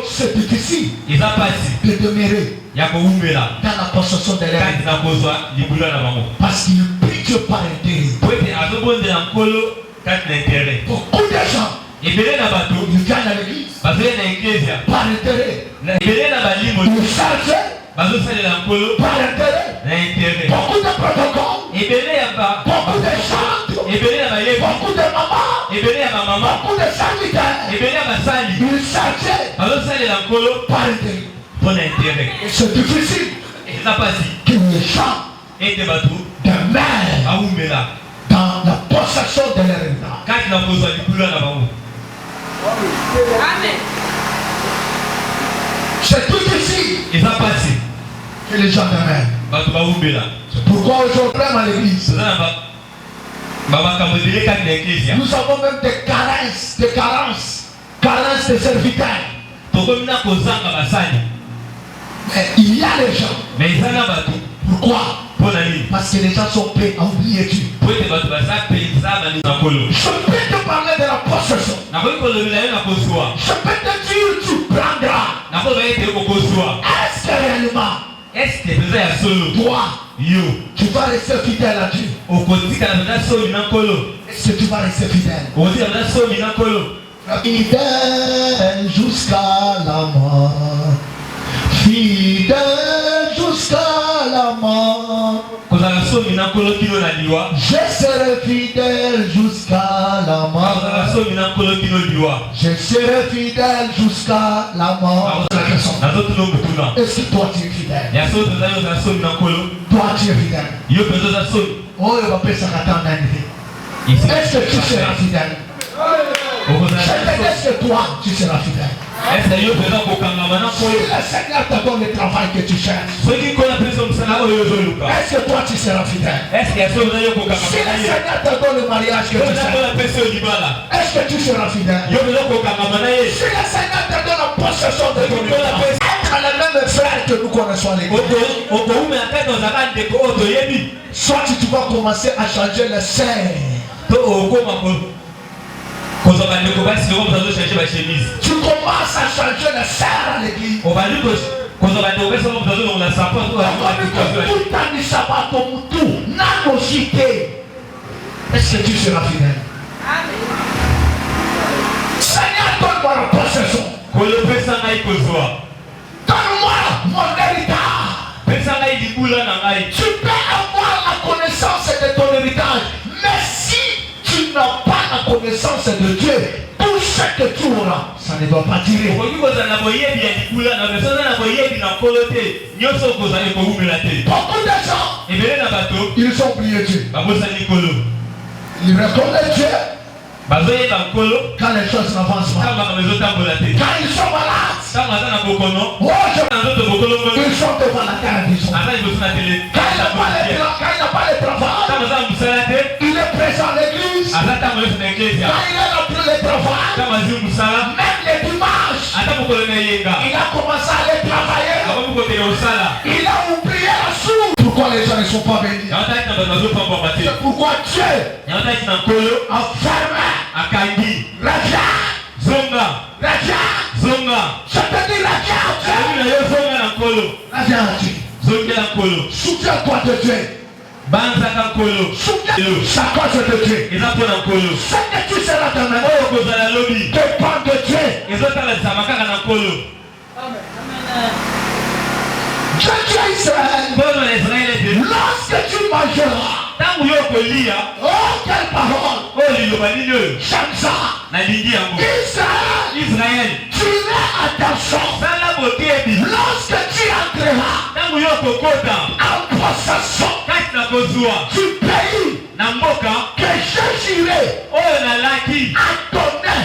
c'est difficile de demeurer dans la possession de l'air. Parce qu'il prie Dieu par intérêt. Beaucoup de gens, ils viennent à l'église par intérêt. Ils cherchent par intérêt. Beaucoup de protocoles, beaucoup de chants, beaucoup de mamans, beaucoup de serviteurs. Ils cherchaient par intérêt. C'est difficile que les gens demeurent dans la possession de leur état. Amen. C'est tout ici que les gens demeurent. C'est pourquoi aujourd'hui à l'église, nous avons même des carences de serviteurs. Mais il y a les gens. Pourquoi? Parce que les gens sont prêts à oublier Dieu. Je peux te parler de la possession. Je peux te dire tu prendras. Est-ce que réellement toi, tu vas rester fidèle à Dieu? Est-ce que tu vas rester fidèle? Fidèle jusqu'à la mort. Fidèle jusqu'à la mort. Je serai fidèle jusqu'à la mort. Je serai fidèle jusqu'à la mort. Est-ce que toi tu es fidèle? Toi tu es fidèle. Oh, il va pas s'attendre à une. Est-ce que tu seras fidèle? Est-ce que toi tu seras fidèle? Si le Seigneur te donne le travail que tu cherches, est-ce que toi tu seras fidèle? Si le Seigneur te donne le mariage que tu cherches, est-ce que tu seras fidèle? Si le Seigneur te donne la possession de ton état, être le même frère que nous connaissons à l'église, soit tu vas commencer à changer le sein. Tu commences à changer le serre à l'église. Est-ce que tu seras fidèle? Seigneur, donne-moi la possession. Donne-moi mon héritage. Tu peux avoir la connaissance de ton héritage. Mais si tu n'as pas la connaissance de Dieu, tout ce que tu auras, ça ne doit pas tirer. Beaucoup de gens, ils ont oublié Dieu. Ils reconnaissent Dieu quand les choses n'avancent pas. Quand ils sont malades, ils sont devant la télévision. Quand il n'a pas de travail, il est présent à l'église. Quand il est là pour le travail, même les dimanches, il a commencé à aller travailler. Il a oublié la source. Pourquoi les gens ne sont pas bénis? C'est pourquoi Dieu a fermé Raja. Zonga. Raja. Zonga. Je te dis Raja. Raja. Souviens-toi de Dieu. Souviens-toi sa cause de Dieu. Ce que tu seras demain dépend de Dieu. Je dis à Israël, lorsque tu mangeras, oh quelle parole, j'aime ça. Israël, tu mets attention. Lorsque tu entreras en possession du pays que je jurai à donner.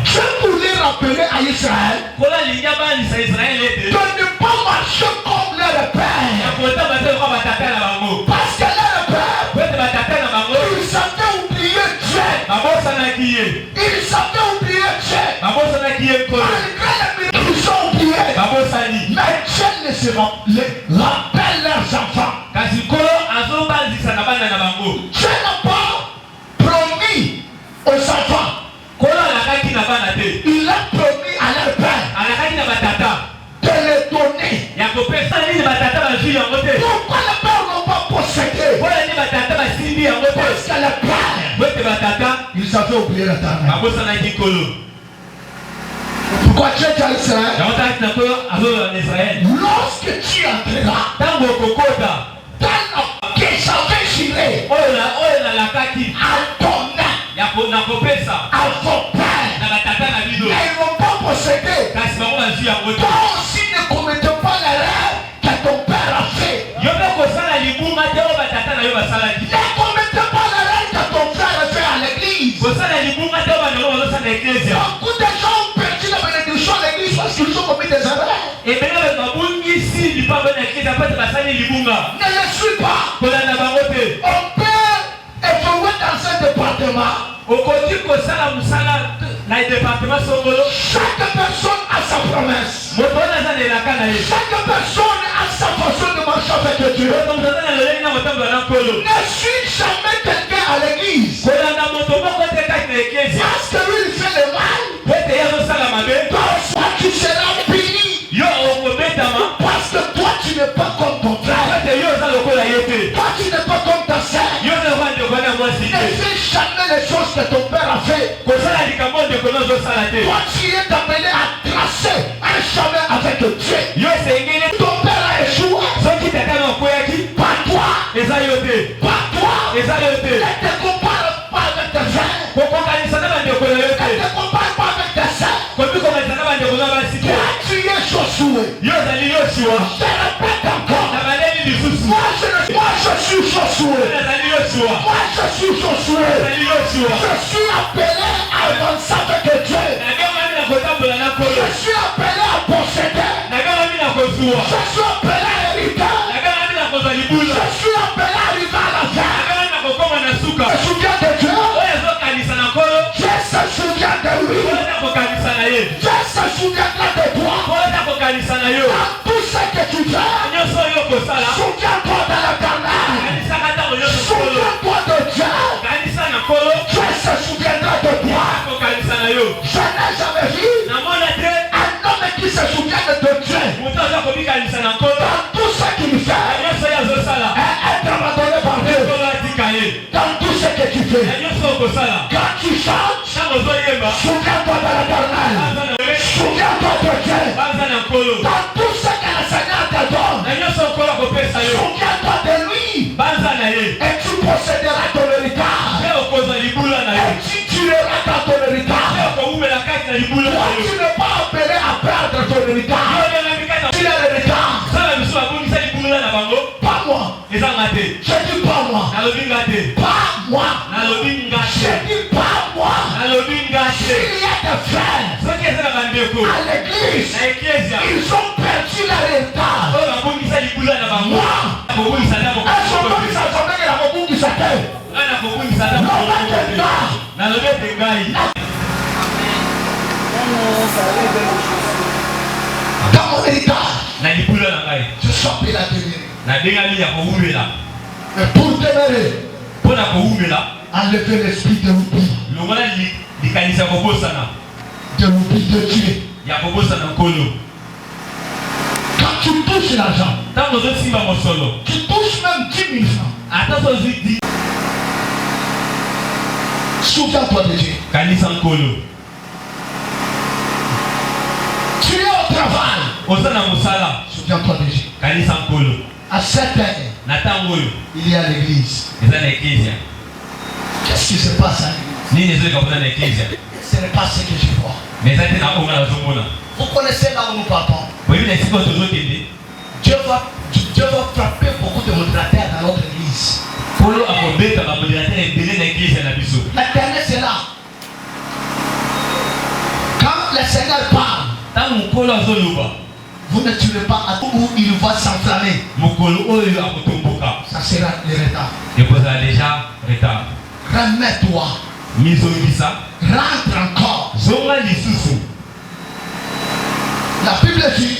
Je voulais rappeler à Israël de ne pas marcher comme leur père. Parce que leur père, ils savaient oublier Dieu. Ils savaient oublier Dieu. Malgré les miracles, ils ont oublié. Mais Dieu ne se rappelle leurs enfants. Dieu n'a pas promis aux enfants. Il a promis à leur père de les donner. Pourquoi les pères n'ont pas possédé? Parce que les pères, ils avaient oublié l'éternel. Pourquoi Dieu dit à Israël, lorsque tu entreras dans que j'avais juré à donner à vos pères, ils n'ont pas possédé. Toi aussi ne commettez pas l'erreur que ton père a fait. Ne commettez pas l'erreur que ton frère a fait à l'église. Beaucoup de gens ont perdu la bénédiction à l'église parce qu'ils ont commis des erreurs. Ne le suis pas. On peut évoluer dans ce département. Chaque personne a sa promesse. Chaque personne a sa façon de marcher avec Dieu. Ne suis jamais quelqu'un à l'église parce que lui il fait le mal. Toi tu seras puni parce que toi tu n'es pas comme ton frère. Toi tu n'es pas comme ta soeur. Ne fais jamais les choses que ton père a fait. Toi tu es appelé à tracer un chemin avec Dieu. Ton père a échoué. Pas toi. Ne te compare pas avec tes frères. Ne te compare pas avec tes soeurs. Toi tu es Josué. Je répète encore. Moi je suis Josué. Moi je suis Josué. Je suis appelé à avancer avec Dieu. Je suis appelé à posséder. Je suis appelé à hériter. Je suis appelé à arriver à la fin. Je me souviens de Dieu. Je se souviens de lui. Je se souviendrai de toi. Dans tout ce que tu fais, souviens-toi de l'éternel. Souviens-toi de Dieu. Je se souviendrai de toi. Je n'ai jamais vu un homme qui se souvient de Dieu. Dans tout ce qu'il fait, être abandonné par Dieu. Dans tout ce que tu fais, quand tu chantes, souviens-toi de l'éternel. Souviens-toi de Dieu. Dans tout ce que le Seigneur te donne, souviens-toi de lui. Et tu posséderas ton héritage. Et tu tueras dans ton héritage. tu n'es pas appelé à perdre ton retard. Tu as le retard. Pas moi. Je dis pas moi. Pas moi. Je dis pas moi. Il y a des frères à l'église. Ils ont perdu la retard. Moi. Dans mon retard, je sortais la dernière. Mais pour demeurer, enlever l'esprit de l'oubli. De l'oubli de Dieu. Quand tu touches l'argent, tu touches même 10 000 francs. Souviens-toi de Dieu. Tu es au travail. Souviens-toi de Dieu. À 7 heures, il y a l'église. Qu'est-ce qui se passe à l'église? Ce n'est pas ce que je vois. Vous connaissez là où nous partons. Dieu va frapper beaucoup de modérateurs dans notre église. La dernière c'est là. Quand le Seigneur parle, vous ne tuerez pas à tout où il va s'enflammer. Ça sera le retard. Remets-toi. Rentre encore. La Bible dit,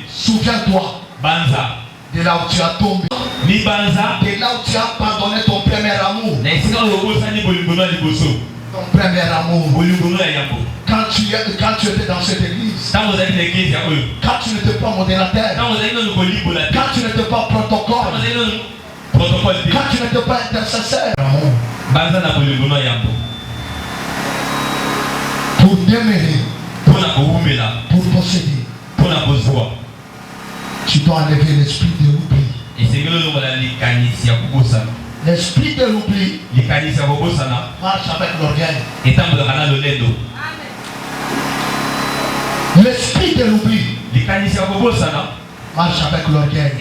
souviens-toi de là où tu as tombé, de là où tu as pardonné ton premier amour. Ton premier amour. Quand tu étais dans cette église, quand tu n'étais pas modérateur, quand tu n'étais pas protocole, quand tu n'étais pas intercesseur, pour demeurer, pour posséder, tu dois enlever l'esprit de l'oubli. L'esprit de l'oubli marche avec l'orgueil. L'esprit de l'oubli marche avec l'orgueil.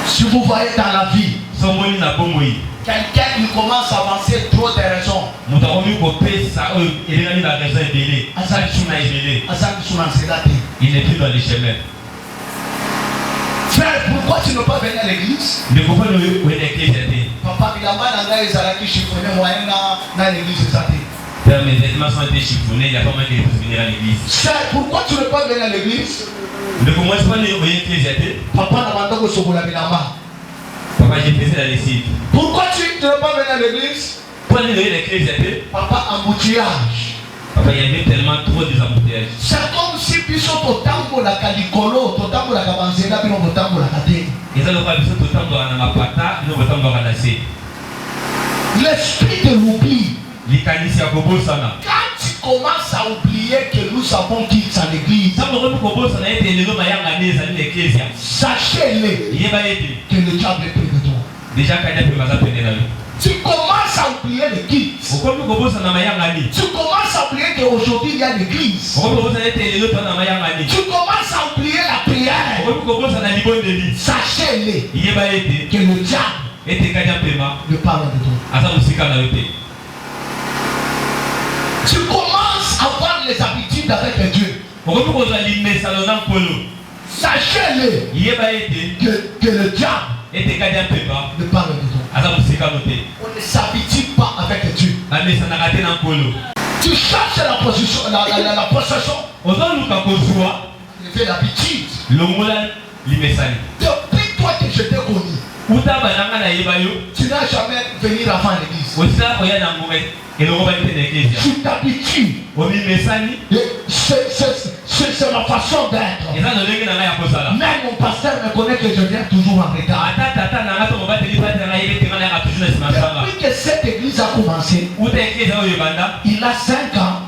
Si vous voyez dans la vie quelqu'un qui commence à avancer trop de raisons, il n'est plus dans les chemins. Frère, pourquoi tu n'es pas venu à l'église? Papa, il a mal à l'église chiffonné, moi, dans l'église. Mes vêtements ont été chiffonnés, il n'y a pas moyen que je puisse venir à l'église. Frère, pourquoi tu n'es pas venu à l'église? Papa, Papa, j'ai fait la lessive. Pourquoi tu n'es pas venu à l'église? Papa, embouteillage. Papa, il y avait tellement trop des embouteillages. C'est comme si Biso Totambo la Calicolo, Totambo la Cabanzela, puis on Totambo la Caté. L'esprit de l'oubli. Quand tu commences à oublier que nous savons qui est à l'église, sachez-le que le diable est près de toi. Tu commences à oublier le guide. Tu commences à oublier qu'aujourd'hui il y a l'église. Tu commences à oublier la prière. Sachez-le que le diable ne parle de toi. Tu commences à avoir les habitudes avec Dieu. Sachez-le que le diable ne parle de toi. On ne s'habitue pas avec Dieu. Tu cherches la possession. Tu fais l'habitude. Depuis toi que je t'ai connu, tu n'as jamais venu avant l'église. Tu t'habitues. C'est ma façon d'être. Même mon pasteur me connaît que je viens toujours en retard. Depuis que cette église a commencé, il a 5 ans.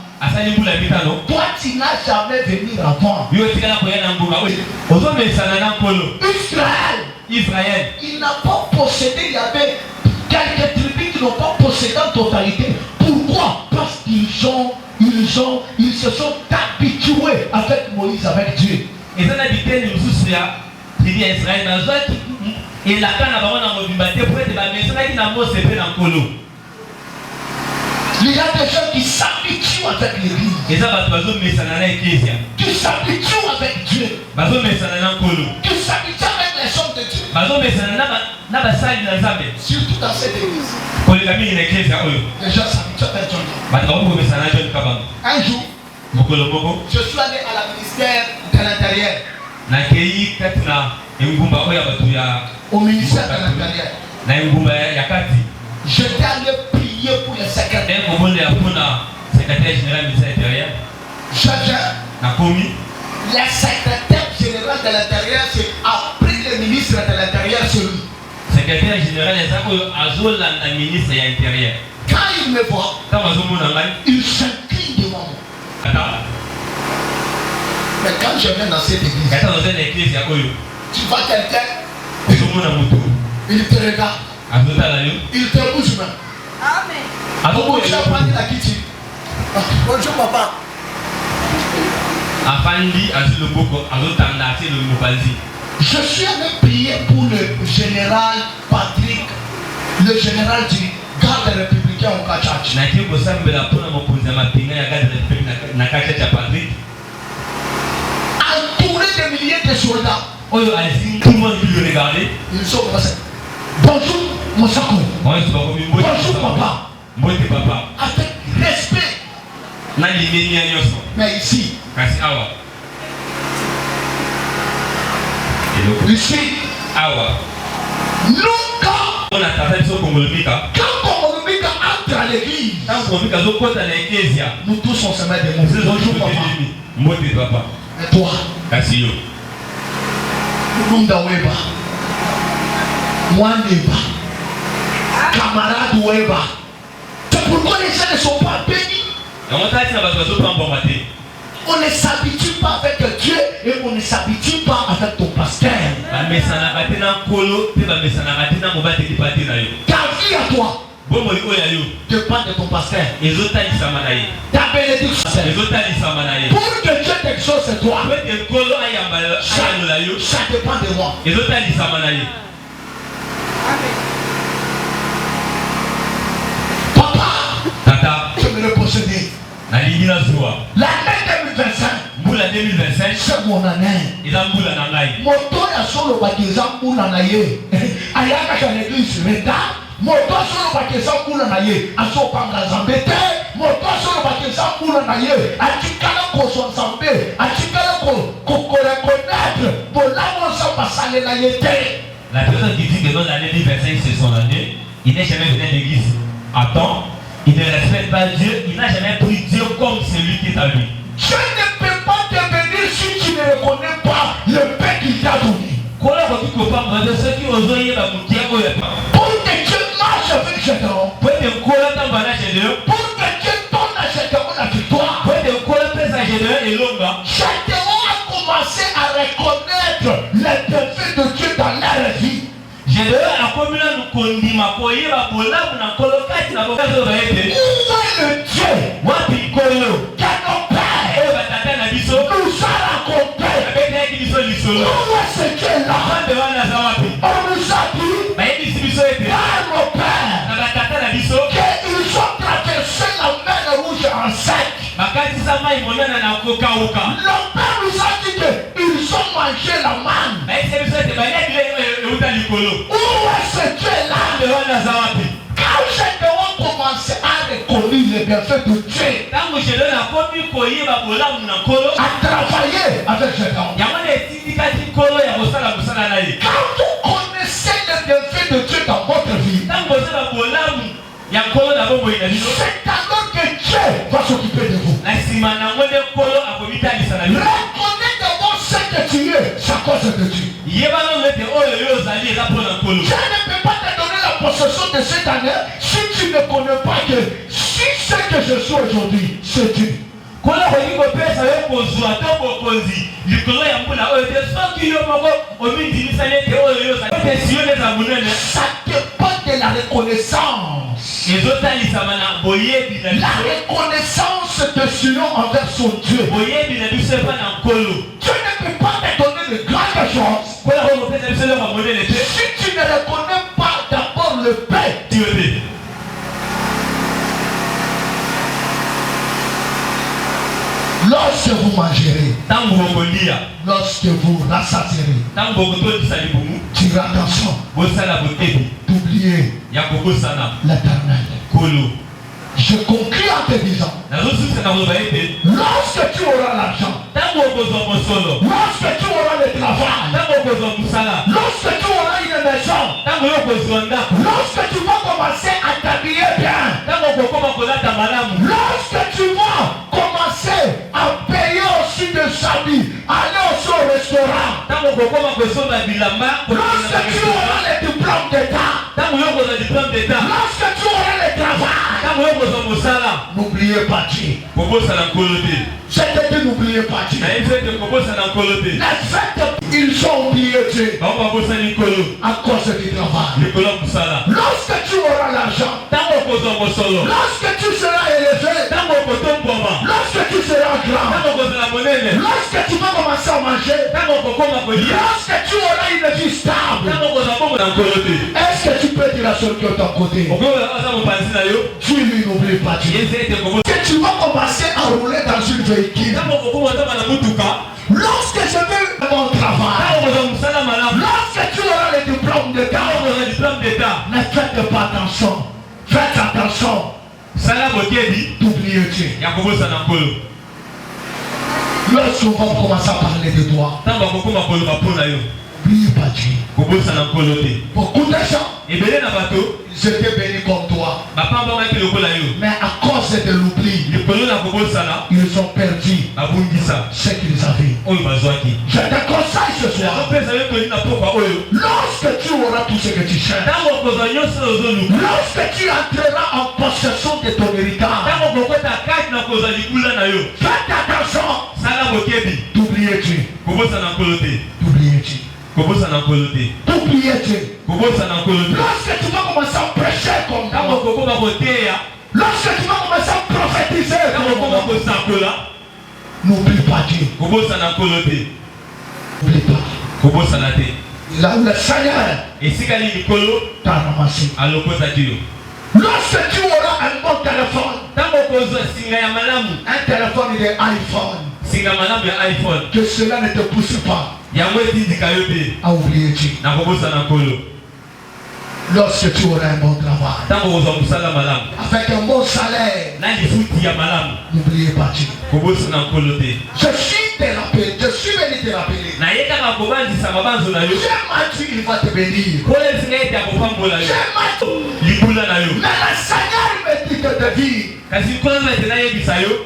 Toi, tu n'as jamais venu avant. Israël, il n'a pas possédé. Il y avait quelques tribus qui n'ont pas possédé en totalité. Pour bêtise avec Dieu. Et ça n'a pas été une souci à Israël. Et la canne a vraiment mobimbaté pour être la maison qui n'a pas séparé dans le colo. Il y a des gens qui s'habituent avec l'église. Et ça va te mettre ça dans l'église. Qui s'habituent avec Dieu. Qui s'habituent avec les choses de Dieu. Surtout dans cette église. Les gens s'habituent avec Dieu. Un jour, je suis allé à la ministère de l'Intérieur. Au ministère de l'Intérieur. J'étais allé prier pour les secrétaires. Les secrétaires généraux de l'Intérieur, c'est après le ministre de l'Intérieur, c'est lui. Secrétaire général des ministre de l'Intérieur. Quand il me voit, il s'incline devant moi. Mais quand je viens dans cette église, tu vois quelqu'un, il te regarde, il te bouge même. Amen. Bonjour papa. Bonjour papa. Je suis allé prier pour le général Patrick, le général du garde républicain au Kachach. Entouré de milliers de soldats. Tout le monde peut le regarder. Ils sont passés. Bonjour mon sacco. Bonjour papa. Avec respect. Mais ici, nous quand Congolomika entre à l'église, nous tous on se met des mots. Bonjour papa. Et toi, Nunda Weba, Mwandeba, camarade Weba. C'est pourquoi les gens ne sont pas bénis. On ne s'habitue pas avec Dieu et on ne s'habitue pas avec ton pasteur. Ta vie à toi dépend de ton pasteur. Ta bénédiction. Pour que Dieu t'exauce toi, ça dépend de moi. Papa, je me le posséder. L'année 2025, c'est mon année. Moto ya solo bakiza mbula na ye. Ayaka kwa l'église reta. Moto solo bakiza mbula na ye. Asopanga zambete. Moto solo bakiza mbula na ye. Atikala ko so zambe. Atikala ko reconnaître. Bolamo sa pasale na ye te. La personne qui dit que dans l'année 2025 c'est son année, il n'est jamais venu à l'église. Attends. Il ne respecte pas Dieu, il n'a jamais pris Dieu comme celui qui est à lui. Je ne peux pas te bénir si tu ne reconnais pas le pain qu'il t'a donné. Pour que Dieu marche avec Gédéon, pour que Dieu donne à Gédéon la victoire, Gédéon a commencé à reconnaître les bienfaits de Dieu dans leur vie. Où est le Dieu? Qu'à nos pères nous a raconté. Où est ce Dieu-là? On nous a dit par nos pères qu'ils ont traversé la mer Rouge en sec. Nos pères nous a dit qu'ils ont mangé la manne. Où est ce Dieu-là? Quand Gédéon commençait à reconnaître les bienfaits de Dieu, à travailler avec Gédéon. Quand vous connaissez les bienfaits de Dieu dans votre vie, c'est alors que Dieu va s'occuper de vous. Reconnaissez d'abord ce que tu es, c'est à cause de Dieu. Je ne peux pas te donner la possession de cette année si tu ne connais pas que si ce que je suis aujourd'hui, c'est Dieu. Ça dépend de la reconnaissance. La reconnaissance de Sion envers son Dieu. Lorsque vous mangerez, lorsque vous rassasierez, tirez attention d'oublier l'Éternel. Je conclue en te disant, lorsque tu auras l'argent, lorsque tu auras le travail, lorsque tu auras une maison, lorsque tu vas commencer à t'habiller bien, lorsque tu vas commencer à payer aussi des habits, aller aussi au restaurant, lorsque tu auras le diplôme d'État, lorsque tu auras le travail, n'oubliez pas Dieu. Je te dis n'oubliez pas Dieu. Les fêtes, ils ont oublié Dieu à cause du travail. Lorsque tu auras l'argent, lorsque tu seras élevé, lorsque tu seras grand, lorsque tu vas commencer à manger, lorsque tu auras une vie stable, est-ce que tu peux dire à celui qui est à ton côté, tu lui n'oublie pas Dieu. Que tu vas commencer à rouler dans une véhicule. Lorsque je vais mon travail, lorsque tu auras le diplôme d'État, ne faites pas attention. Faites attention. D'oublier Dieu. Lorsqu'on va commencer à parler de toi, n'oublie pas Dieu. Beaucoup de gens, ils étaient bénis comme toi, mais à cause de l'oubli, ils ont perdu ce qu'ils avaient. Je te conseille ce soir, lorsque tu auras tout ce que tu cherches, lorsque tu entreras en possession de ton héritage, faites attention d'oublier Dieu. D'oublier Dieu. T'oublier Dieu. Lorsque tu vas commencer à prêcher comme moi, lorsque tu vas commencer à prophétiser comme moi, n'oublie pas Dieu. N'oublie pas. Le Seigneur t'a ramassé. Lorsque tu auras un bon téléphone, un téléphone de iPhone, que cela ne te pousse pas à oublier Dieu. Lorsque tu auras un bon travail, avec un bon salaire, n'oubliez pas Dieu. Je suis dérapé, je suis venu te rappeler. J'ai menti, il va te bénir. J'ai menti. Mais le Seigneur me dit de te dire,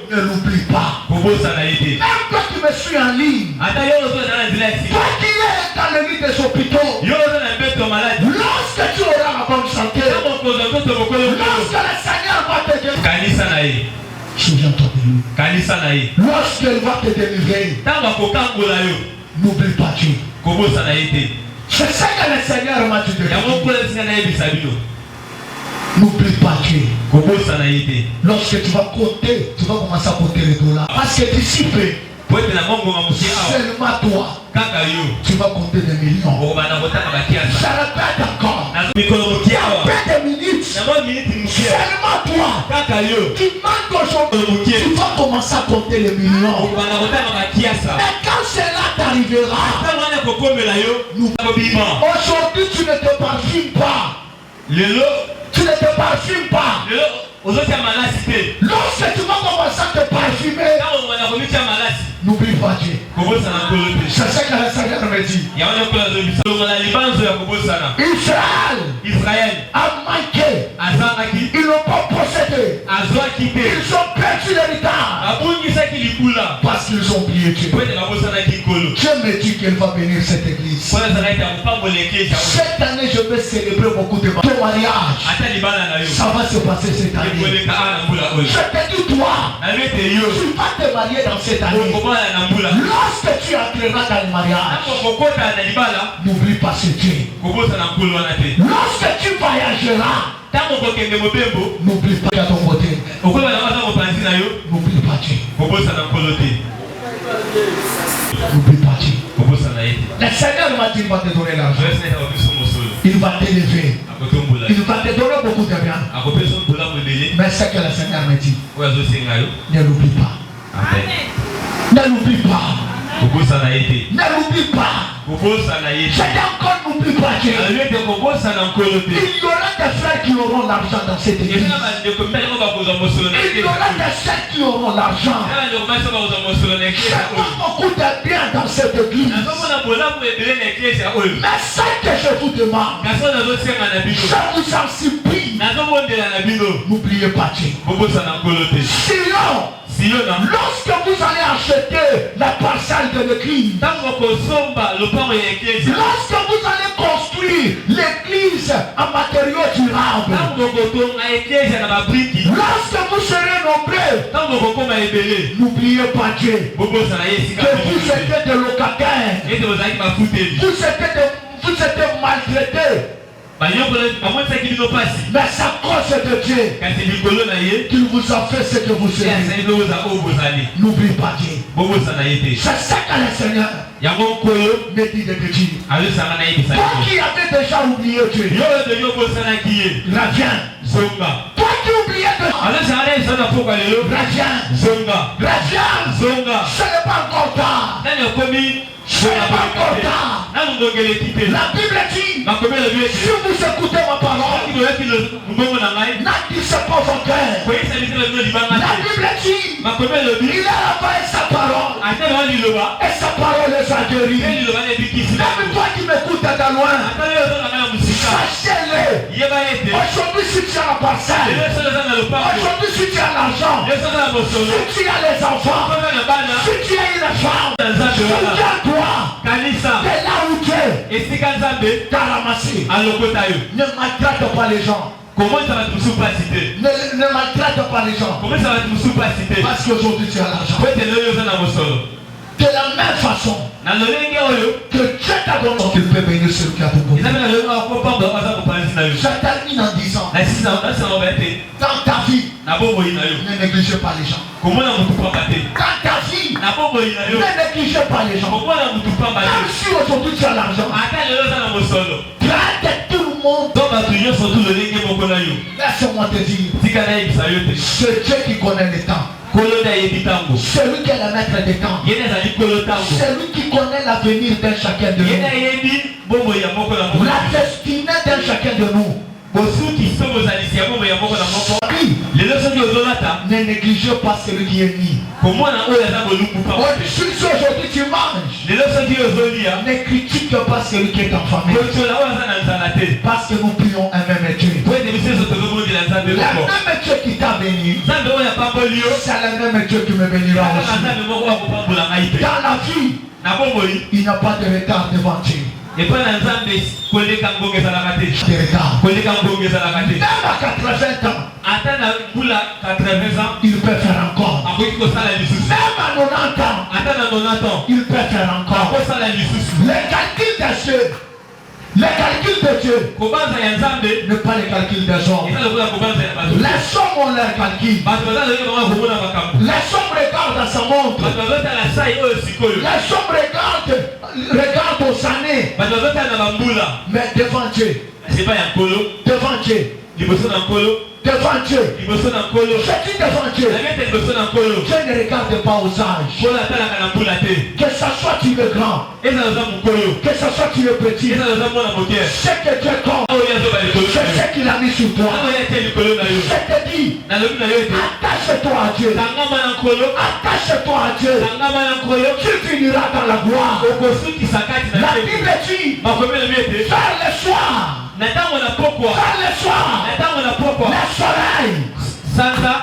ne l'oublie pas. Même toi qui me suis en ligne, toi qui es dans le lit des hôpitaux, lorsque tu auras la bonne santé, lorsque le Seigneur va te délivrer, souviens-toi de lui. Lorsqu'il va te délivrer, n'oublie pas Dieu. C'est ça que le Seigneur m'a dit de dire. N'oublie pas Dieu. Lorsque tu vas compter, tu vas commencer à compter les dollars. Parce que d'ici peu, seulement toi, tu vas compter des millions. Je répète encore. Il y a des minutes. Seulement toi, tu manques aujourd'hui. Tu vas commencer à compter les millions. Et quand cela t'arrivera, aujourd'hui tu ne te parfumes pas. Tu ne te parfumes pas. Lorsque tu vas commencer à te parfumer, n'oublie pas Dieu. C'est ce que le Seigneur me dit. Israël a manqué. Ils n'ont pas possédé. Ils ont perdu l'héritage. Parce qu'ils ont oublié Dieu. Dieu me dit qu'il va bénir cette église. Cette année, je vais célébrer beaucoup de mariages. Ça va se passer cette année. Je te dis toi, tu vas te marier dans cette année. Lorsque tu entreras dans le mariage, n'oublie pas ce Dieu. Lorsque tu voyageras, n'oublie pas à ton côté. N'oublie pas Dieu. N'oublie pas Dieu. Le Seigneur m'a dit qu'il va te donner l'argent. Il va t'élever. Il va te donner beaucoup de bien. Mais ce que le Seigneur me dit, ne l'oublie pas. Ne l'oublie pas. Ne l'oublie pas. Je encore n'oublie pas Dieu. Il y aura des frères qui auront l'argent dans cette église. Il y aura des frères qui auront l'argent. J'ai pas beaucoup de biens dans cette église. Mais ce que je vous demande, je vous en supplie, n'oubliez pas Dieu. Sinon, lorsque vous allez acheter la parcelle de l'église, lorsque vous allez construire l'église en matériaux durables, lorsque vous serez nombreux, n'oubliez pas Dieu, que vous êtes des locataires, vous êtes maltraités. Mais c'est à cause de Dieu qu'il vous a fait ce que vous êtes. N'oublie pas Dieu. C'est ça que le Seigneur me dit de te dire. Toi qui avais déjà oublié Dieu, reviens. Toi qui oubliais de reviens. Ce n'est pas encore tard. Ce n'est pas encore tard. La Bible dit, si vous écoutez ma parole, n'attissez pas vos cœurs. La Bible dit, il a envoyé sa parole, et sa parole les a guéris. Même toi qui m'écoutes de loin, sachez-le. Aujourd'hui, si tu as la parcelle, aujourd'hui, si tu as l'argent, si tu as les enfants, si tu as une femme, souviens-toi de là où tu es. T'as ramassé. Ne maltraite pas les gens. Comment ça va te soupaciter? Ne maltraite pas les gens. Comment ça va te soupaciter? Parce qu'aujourd'hui tu as l'argent. De la même façon que Dieu t'a donné, qu'il peut bénir celui qui a tout beau. Je termine en disant, dans ta vie, ne négligez pas les gens. Dans ta vie, ne négligez pas les gens. Même si aujourd'hui tu as l'argent, traite tout le monde. Laisse-moi te dire, c'est Dieu qui connaît les temps. Celui qui est le maître des temps. Celui qui connaît l'avenir d'un chacun de nous. La destinée d'un chacun de nous. Ne négligez pas celui qui est mis. Si aujourd'hui tu manges, ne critique pas celui qui est en famille. Parce que nous prions un même Dieu. La même Dieu qui t'a béni, c'est le même Dieu qui me bénira aussi. Dans la vie, il n'y a pas de retard devant Dieu. Même à 80 ans, il peut faire encore. Même à 90 ans, il peut faire encore. Les calculs de Dieu, les calculs de Dieu, ne pas les calculs des hommes. Les hommes ont leurs calculs. Les hommes regardent à sa montre. Les hommes regardent aux années. Mais devant Dieu, devant Dieu, devant Dieu, je dis devant Dieu, Dieu ne regarde pas aux âges. Que ça soit tu es grand, que ça soit tu es petit, c'est que Dieu compte. C'est ce qu'il a mis sur toi. Je te dis, attache-toi à Dieu. Attache-toi à Dieu. Tu finiras dans la gloire. La Bible dit, vers le soir, vers le soir,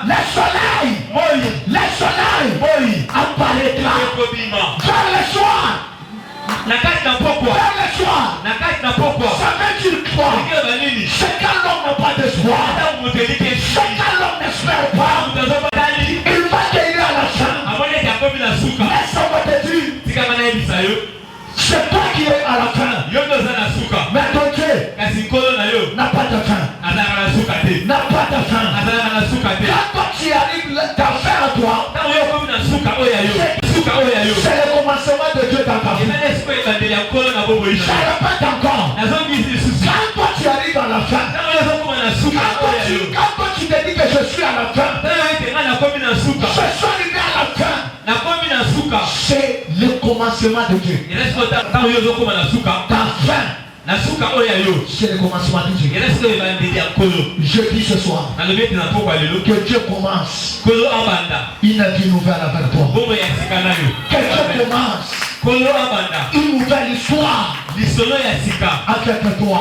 le soleil apparaîtra. Vers le soir, ça veut dire quoi? C'est quand l'homme n'a pas d'espoir, c'est quand l'homme n'espère pas, il va gagner à la fin. Laisse-moi te dire, c'est toi qui es à la fin. Mais ton Dieu n'a pas de fin. N'a pas de fin. Quand toi tu arrives, ta fin à toi, c'est le commencement de Dieu dans ta vie. Je répète encore. Quand toi tu arrives à la fin, quand toi tu te dis que je suis à la fin, je suis arrivé à la fin. commencement de Dieu. Ta fin, c'est le commencement de Dieu. Je dis ce soir que Dieu commence une vie nouvelle avec toi. Que Dieu commence une nouvelle histoire avec toi.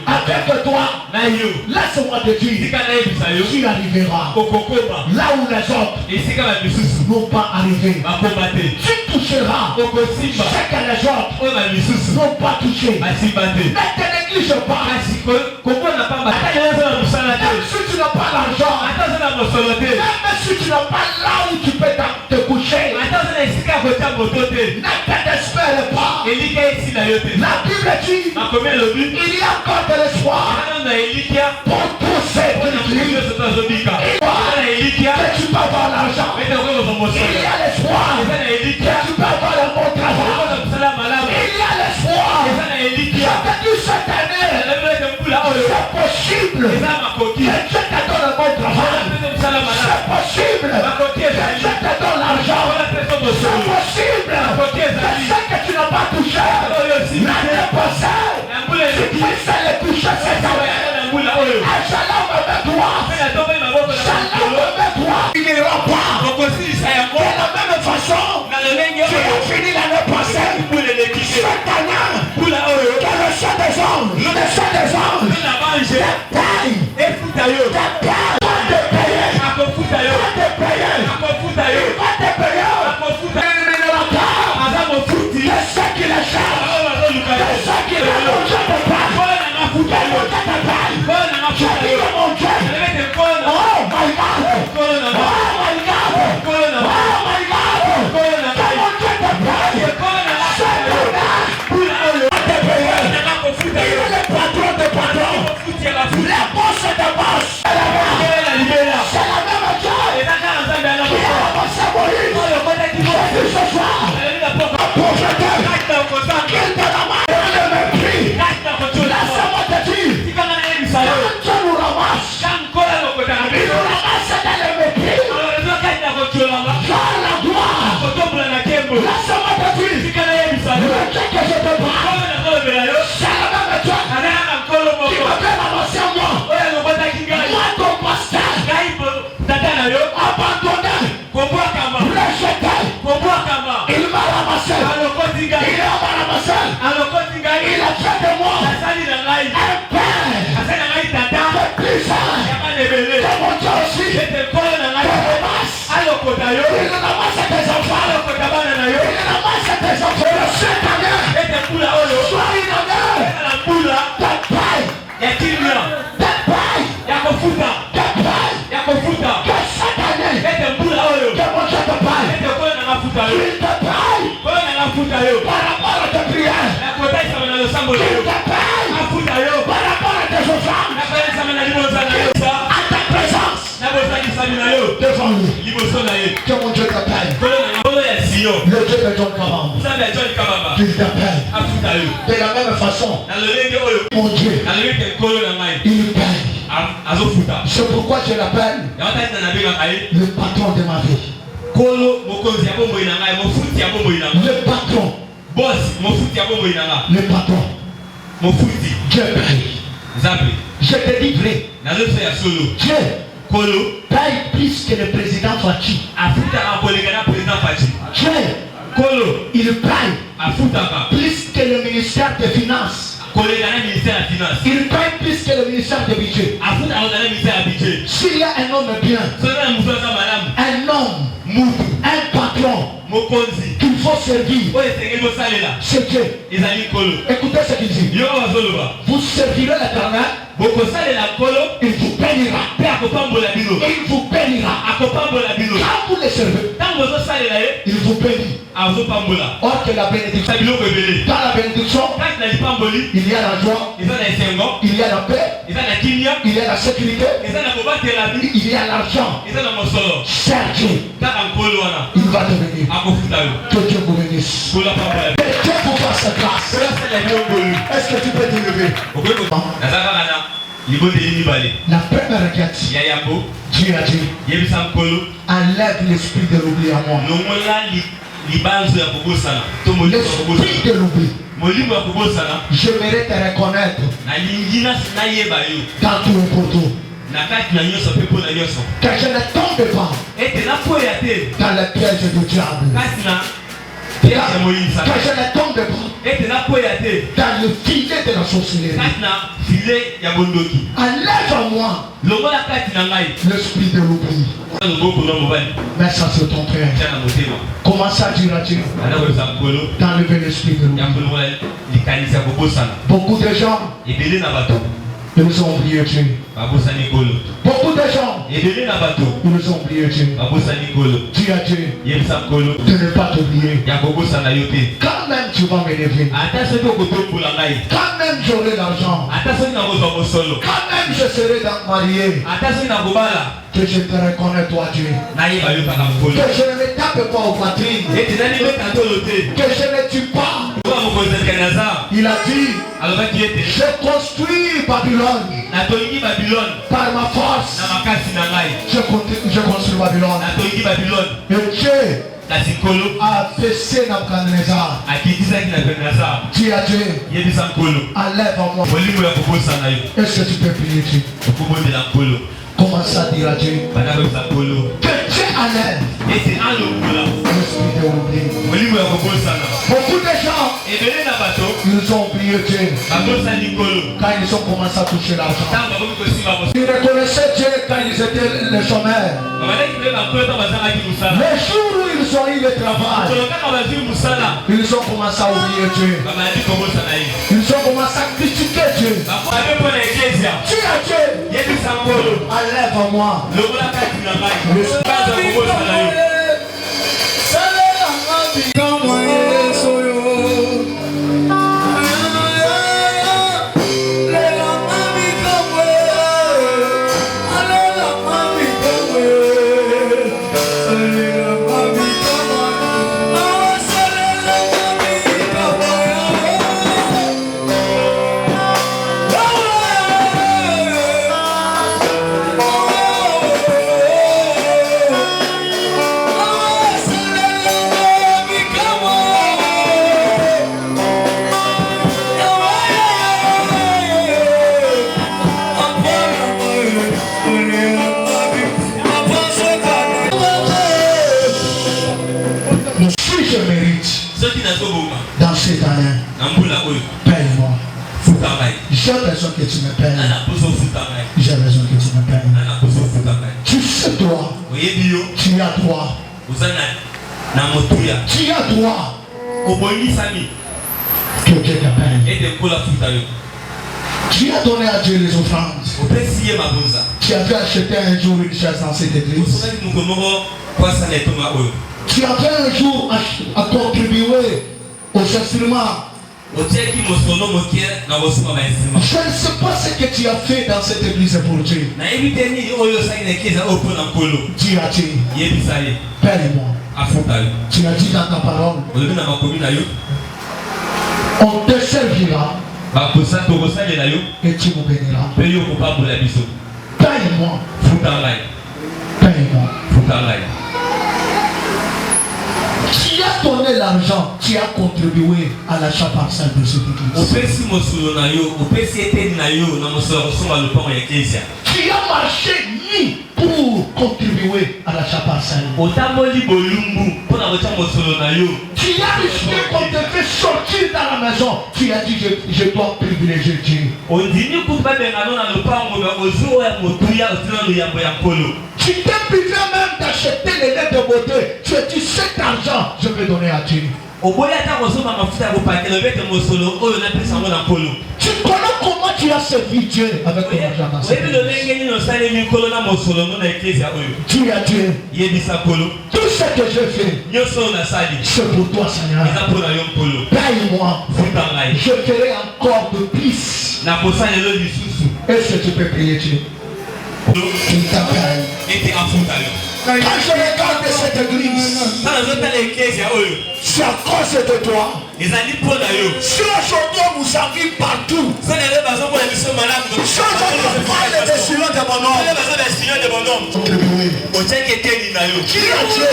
Avec toi, laisse-moi te dire, tu arriveras là où les autres n'ont pas arrivé. Tu toucheras ce que les autres n'ont pas touché. Ne te néglige pas. Même si tu n'as pas l'argent, même si tu n'as pas là où tu peux te coucher, ne te désespère pas. La Bible dit, il y a encore de l'espoir pour tous ceux qui disent que tu peux avoir l'argent. Il y a l'espoir que tu peux avoir le bon travail. Il y a l'espoir. Je te dis cette année, c'est possible que Dieu te donne un bon travail. C'est possible que Dieu te donne l'argent. C'est possible que ce que tu n'as pas touché, l'année passée, tu puisses les toucher cette année. Shalom avec toi. Shalom avec toi. Il n'ira pas. De la même façon, tu as fini l'année passée. Cette année, que le chant des anges, te paye. Il a fait de moi un père de mon Dieu aussi. Il ramasse tes enfants. Il ramasse tes enfants. Cette année, sois une année de paille. Que cette année, que mon Dieu te paille. Il te paille par rapport à tes prières. Il te paille par rapport à tes offrandes. À ta présence devant lui. Que mon Dieu te paille. Le Dieu de John Kabamba, qu'il t'appelle. De la même façon, mon Dieu, il paye. C'est pourquoi je l'appelle le patron de ma vie. Le patron. Le patron. Dieu paye. Je te dis vrai. Dieu paye plus que le président Fachi. Dieu, il paye plus que le ministère des Finances. Il paye plus que le ministère de budget. S'il y a un homme bien, un homme, un patron qu'il faut servir, c'est Dieu. Écoutez ce qu'il dit. Vous servirez l'Éternel, il vous bénira. Il vous bénira. Quand vous le servez, il vous bénit. Or que la bénédiction, dans la bénédiction, il y a la joie, il y a la paix, il y a la sécurité, il y a l'argent. Serge, il va te bénir. Que Dieu vous bénisse. Que Dieu vous fasse grâce. Est-ce que tu peux te lever? La première requête, Dieu a dit, enlève l'esprit de l'oubli à moi. L'esprit de l'oubli. J'aimerais te reconnaître dans tout et pour tout. Que je ne tombe pas dans le piège du diable. Que je ne tombe pas dans le filet de la sorcellerie. Enlève à moi l'esprit de l'oubli. Mais ça c'est ton frère. Commence à dire à Dieu d'enlever l'esprit de l'oubli. Beaucoup de gens ils nous ont oublié Dieu. Beaucoup de gens ils nous ont oublié Dieu. Dis à Dieu de ne pas t'oublier. Quand même tu vas m'élever. Quand même j'aurai l'argent. Quand même je serai marié. Que je te reconnais toi Dieu. Que je ne me tape pas aux poitrines. Que je ne tue pas. Il a dit je construis Babylone par ma force. Je construis Babylone. Et Dieu a baissé Nabucodonosor. Dis à Dieu enlève en moi. Est-ce que tu peux prier Dieu? Commence à dire à Dieu que Dieu enlève l'esprit de l'oubli. Beaucoup de gens ils ont oublié Dieu quand ils ont commencé à toucher l'argent. Ils reconnaissaient Dieu quand ils étaient les chômeurs. Les jours où ils ont eu le travail, ils ont commencé à oublier Dieu. Ils ont commencé à critiquer Dieu. Dis à Dieu enlève à moi dans cette année. Paye-moi. J'ai besoin que tu me payes. J'ai besoin que tu me payes. Tu sais toi. Tu as droit. Tu as droit. Que Dieu te paye. Tu as donné à Dieu les offrandes. Tu avais acheté un jour une chaise dans cette église. Tu avais un jour à contribuer aux instruments. Je ne sais pas ce que tu as fait dans cette église pour Dieu. Dis à Dieu, paye-moi. Tu as dit dans ta parole, on te servira et tu me béniras. Paye-moi. Paye-moi. Tu as donné l'argent, tu as contribué à l'achat partiel de cette église. Tu as marché ni pour contribuer à l'achat partiel. Tu as risqué qu'on te fait sortir dans la maison. Tu as dit je dois privilégier Dieu. Tu t'es privé même d'acheter les lettres de beauté. Tu as dit cet argent, je vais donner à Dieu. Tu connais comment tu as servi Dieu avec ton argent dans cette église. Tu as Dieu. Tout ce que je fais, c'est pour toi, Seigneur. Paye-moi. Je ferai encore de plus. Est-ce que tu peux prier Dieu? Il t'appelle. Quand je regarde cette église, c'est à cause de toi. Si aujourd'hui vous arrivez partout, je ne parle des signes de mon nom. Qui a Dieu?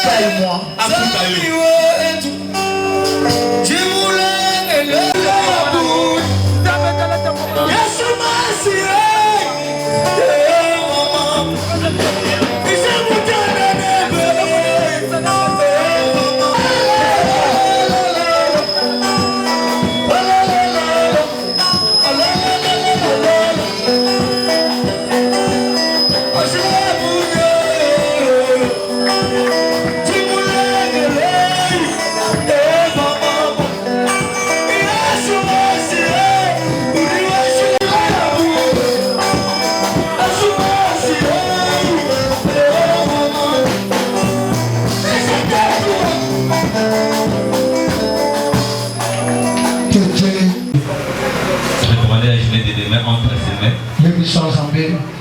Paye-moi.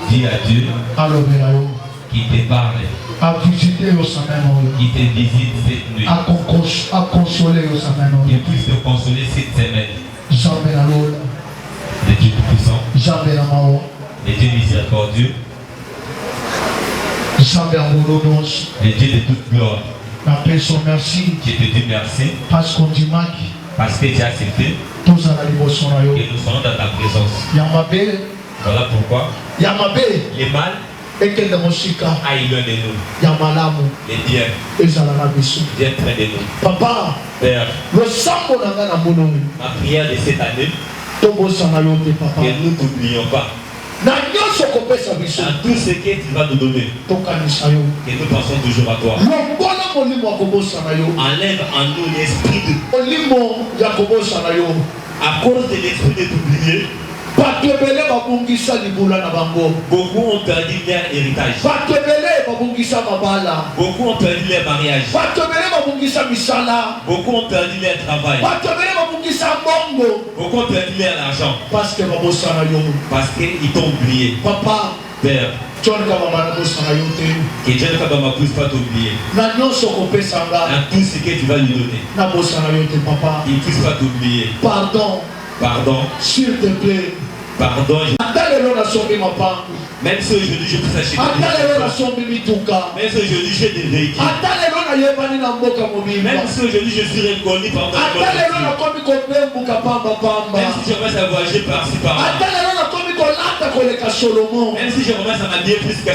Dis à Dieu qui te parle, qui te visite cette nuit, qui puisse te consoler cette semaine. Le Dieu tout-puissant, le Dieu miséricordieux, le Dieu de toute gloire. Je te dis merci parce que tu as accepté que nous soyons dans ta présence. Voilà pourquoi les mal aillent loin de nous. Les biens viennent près de nous. Papa, Père, ma prière de cette année, que nous n'oublions pas. Dans tout ce que tu vas nous donner, que nous pensons toujours à toi. Enlève en nous l'esprit de à cause de l'esprit de t'oublier. Beaucoup ont perdu leur héritage. Beaucoup ont perdu leur mariage. Beaucoup ont perdu leur travail. Beaucoup ont perdu leur argent. Parce qu'ils t'ont oublié. Papa, Père, que Dieu ne puisse pas t'oublier. Dans tout ce que tu vas lui donner, il ne puisse pas t'oublier. Pardon. S'il te plaît. Pardon. Même si aujourd'hui je peux s'acheter des véhicules. Même si aujourd'hui j'ai des véhicules. Même si aujourd'hui je suis reconnu par ta communauté. Même si je commence à voyager par-ci par-là. Même si je commence à m'habiller plus que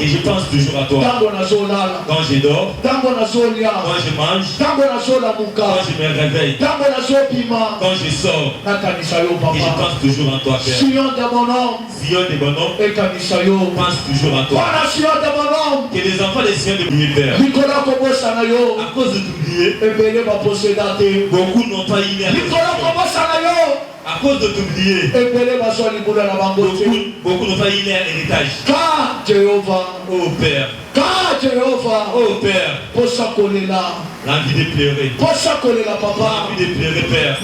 et je pense toujours à toi. Quand je dors, quand je mange, quand je me réveille, quand je sors, et je pense toujours à toi, Père. Sion de mon nom, pense toujours à toi. Que les enfants des Sion de l'univers, à cause de t'oublier, beaucoup n'ont pas eu à cause de t'oublier, beaucoup n'ont pas eu leur héritage. Car Jéhovah, oh Père, oh Père, l'envie de pleurer, l'envie de pleurer, Père.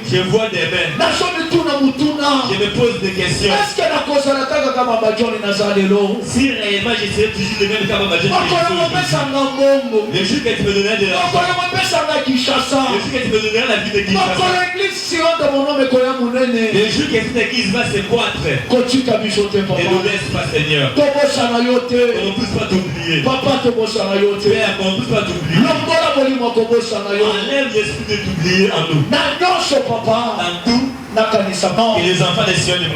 Je vois des mains, je me pose des questions. Si réellement j'essaie toujours de même comme ma jeune le jour que tu me donneras de l'argent, le jour que tu me donneras la vie de Kinshasa, le jour que cette église va se croître, ne nous laisse pas, Seigneur. Qu'on ne puisse pas t'oublier. Père, qu'on ne puisse pas t'oublier. Enlève l'esprit de t'oublier en nous. Dans tout, et les enfants des Sion de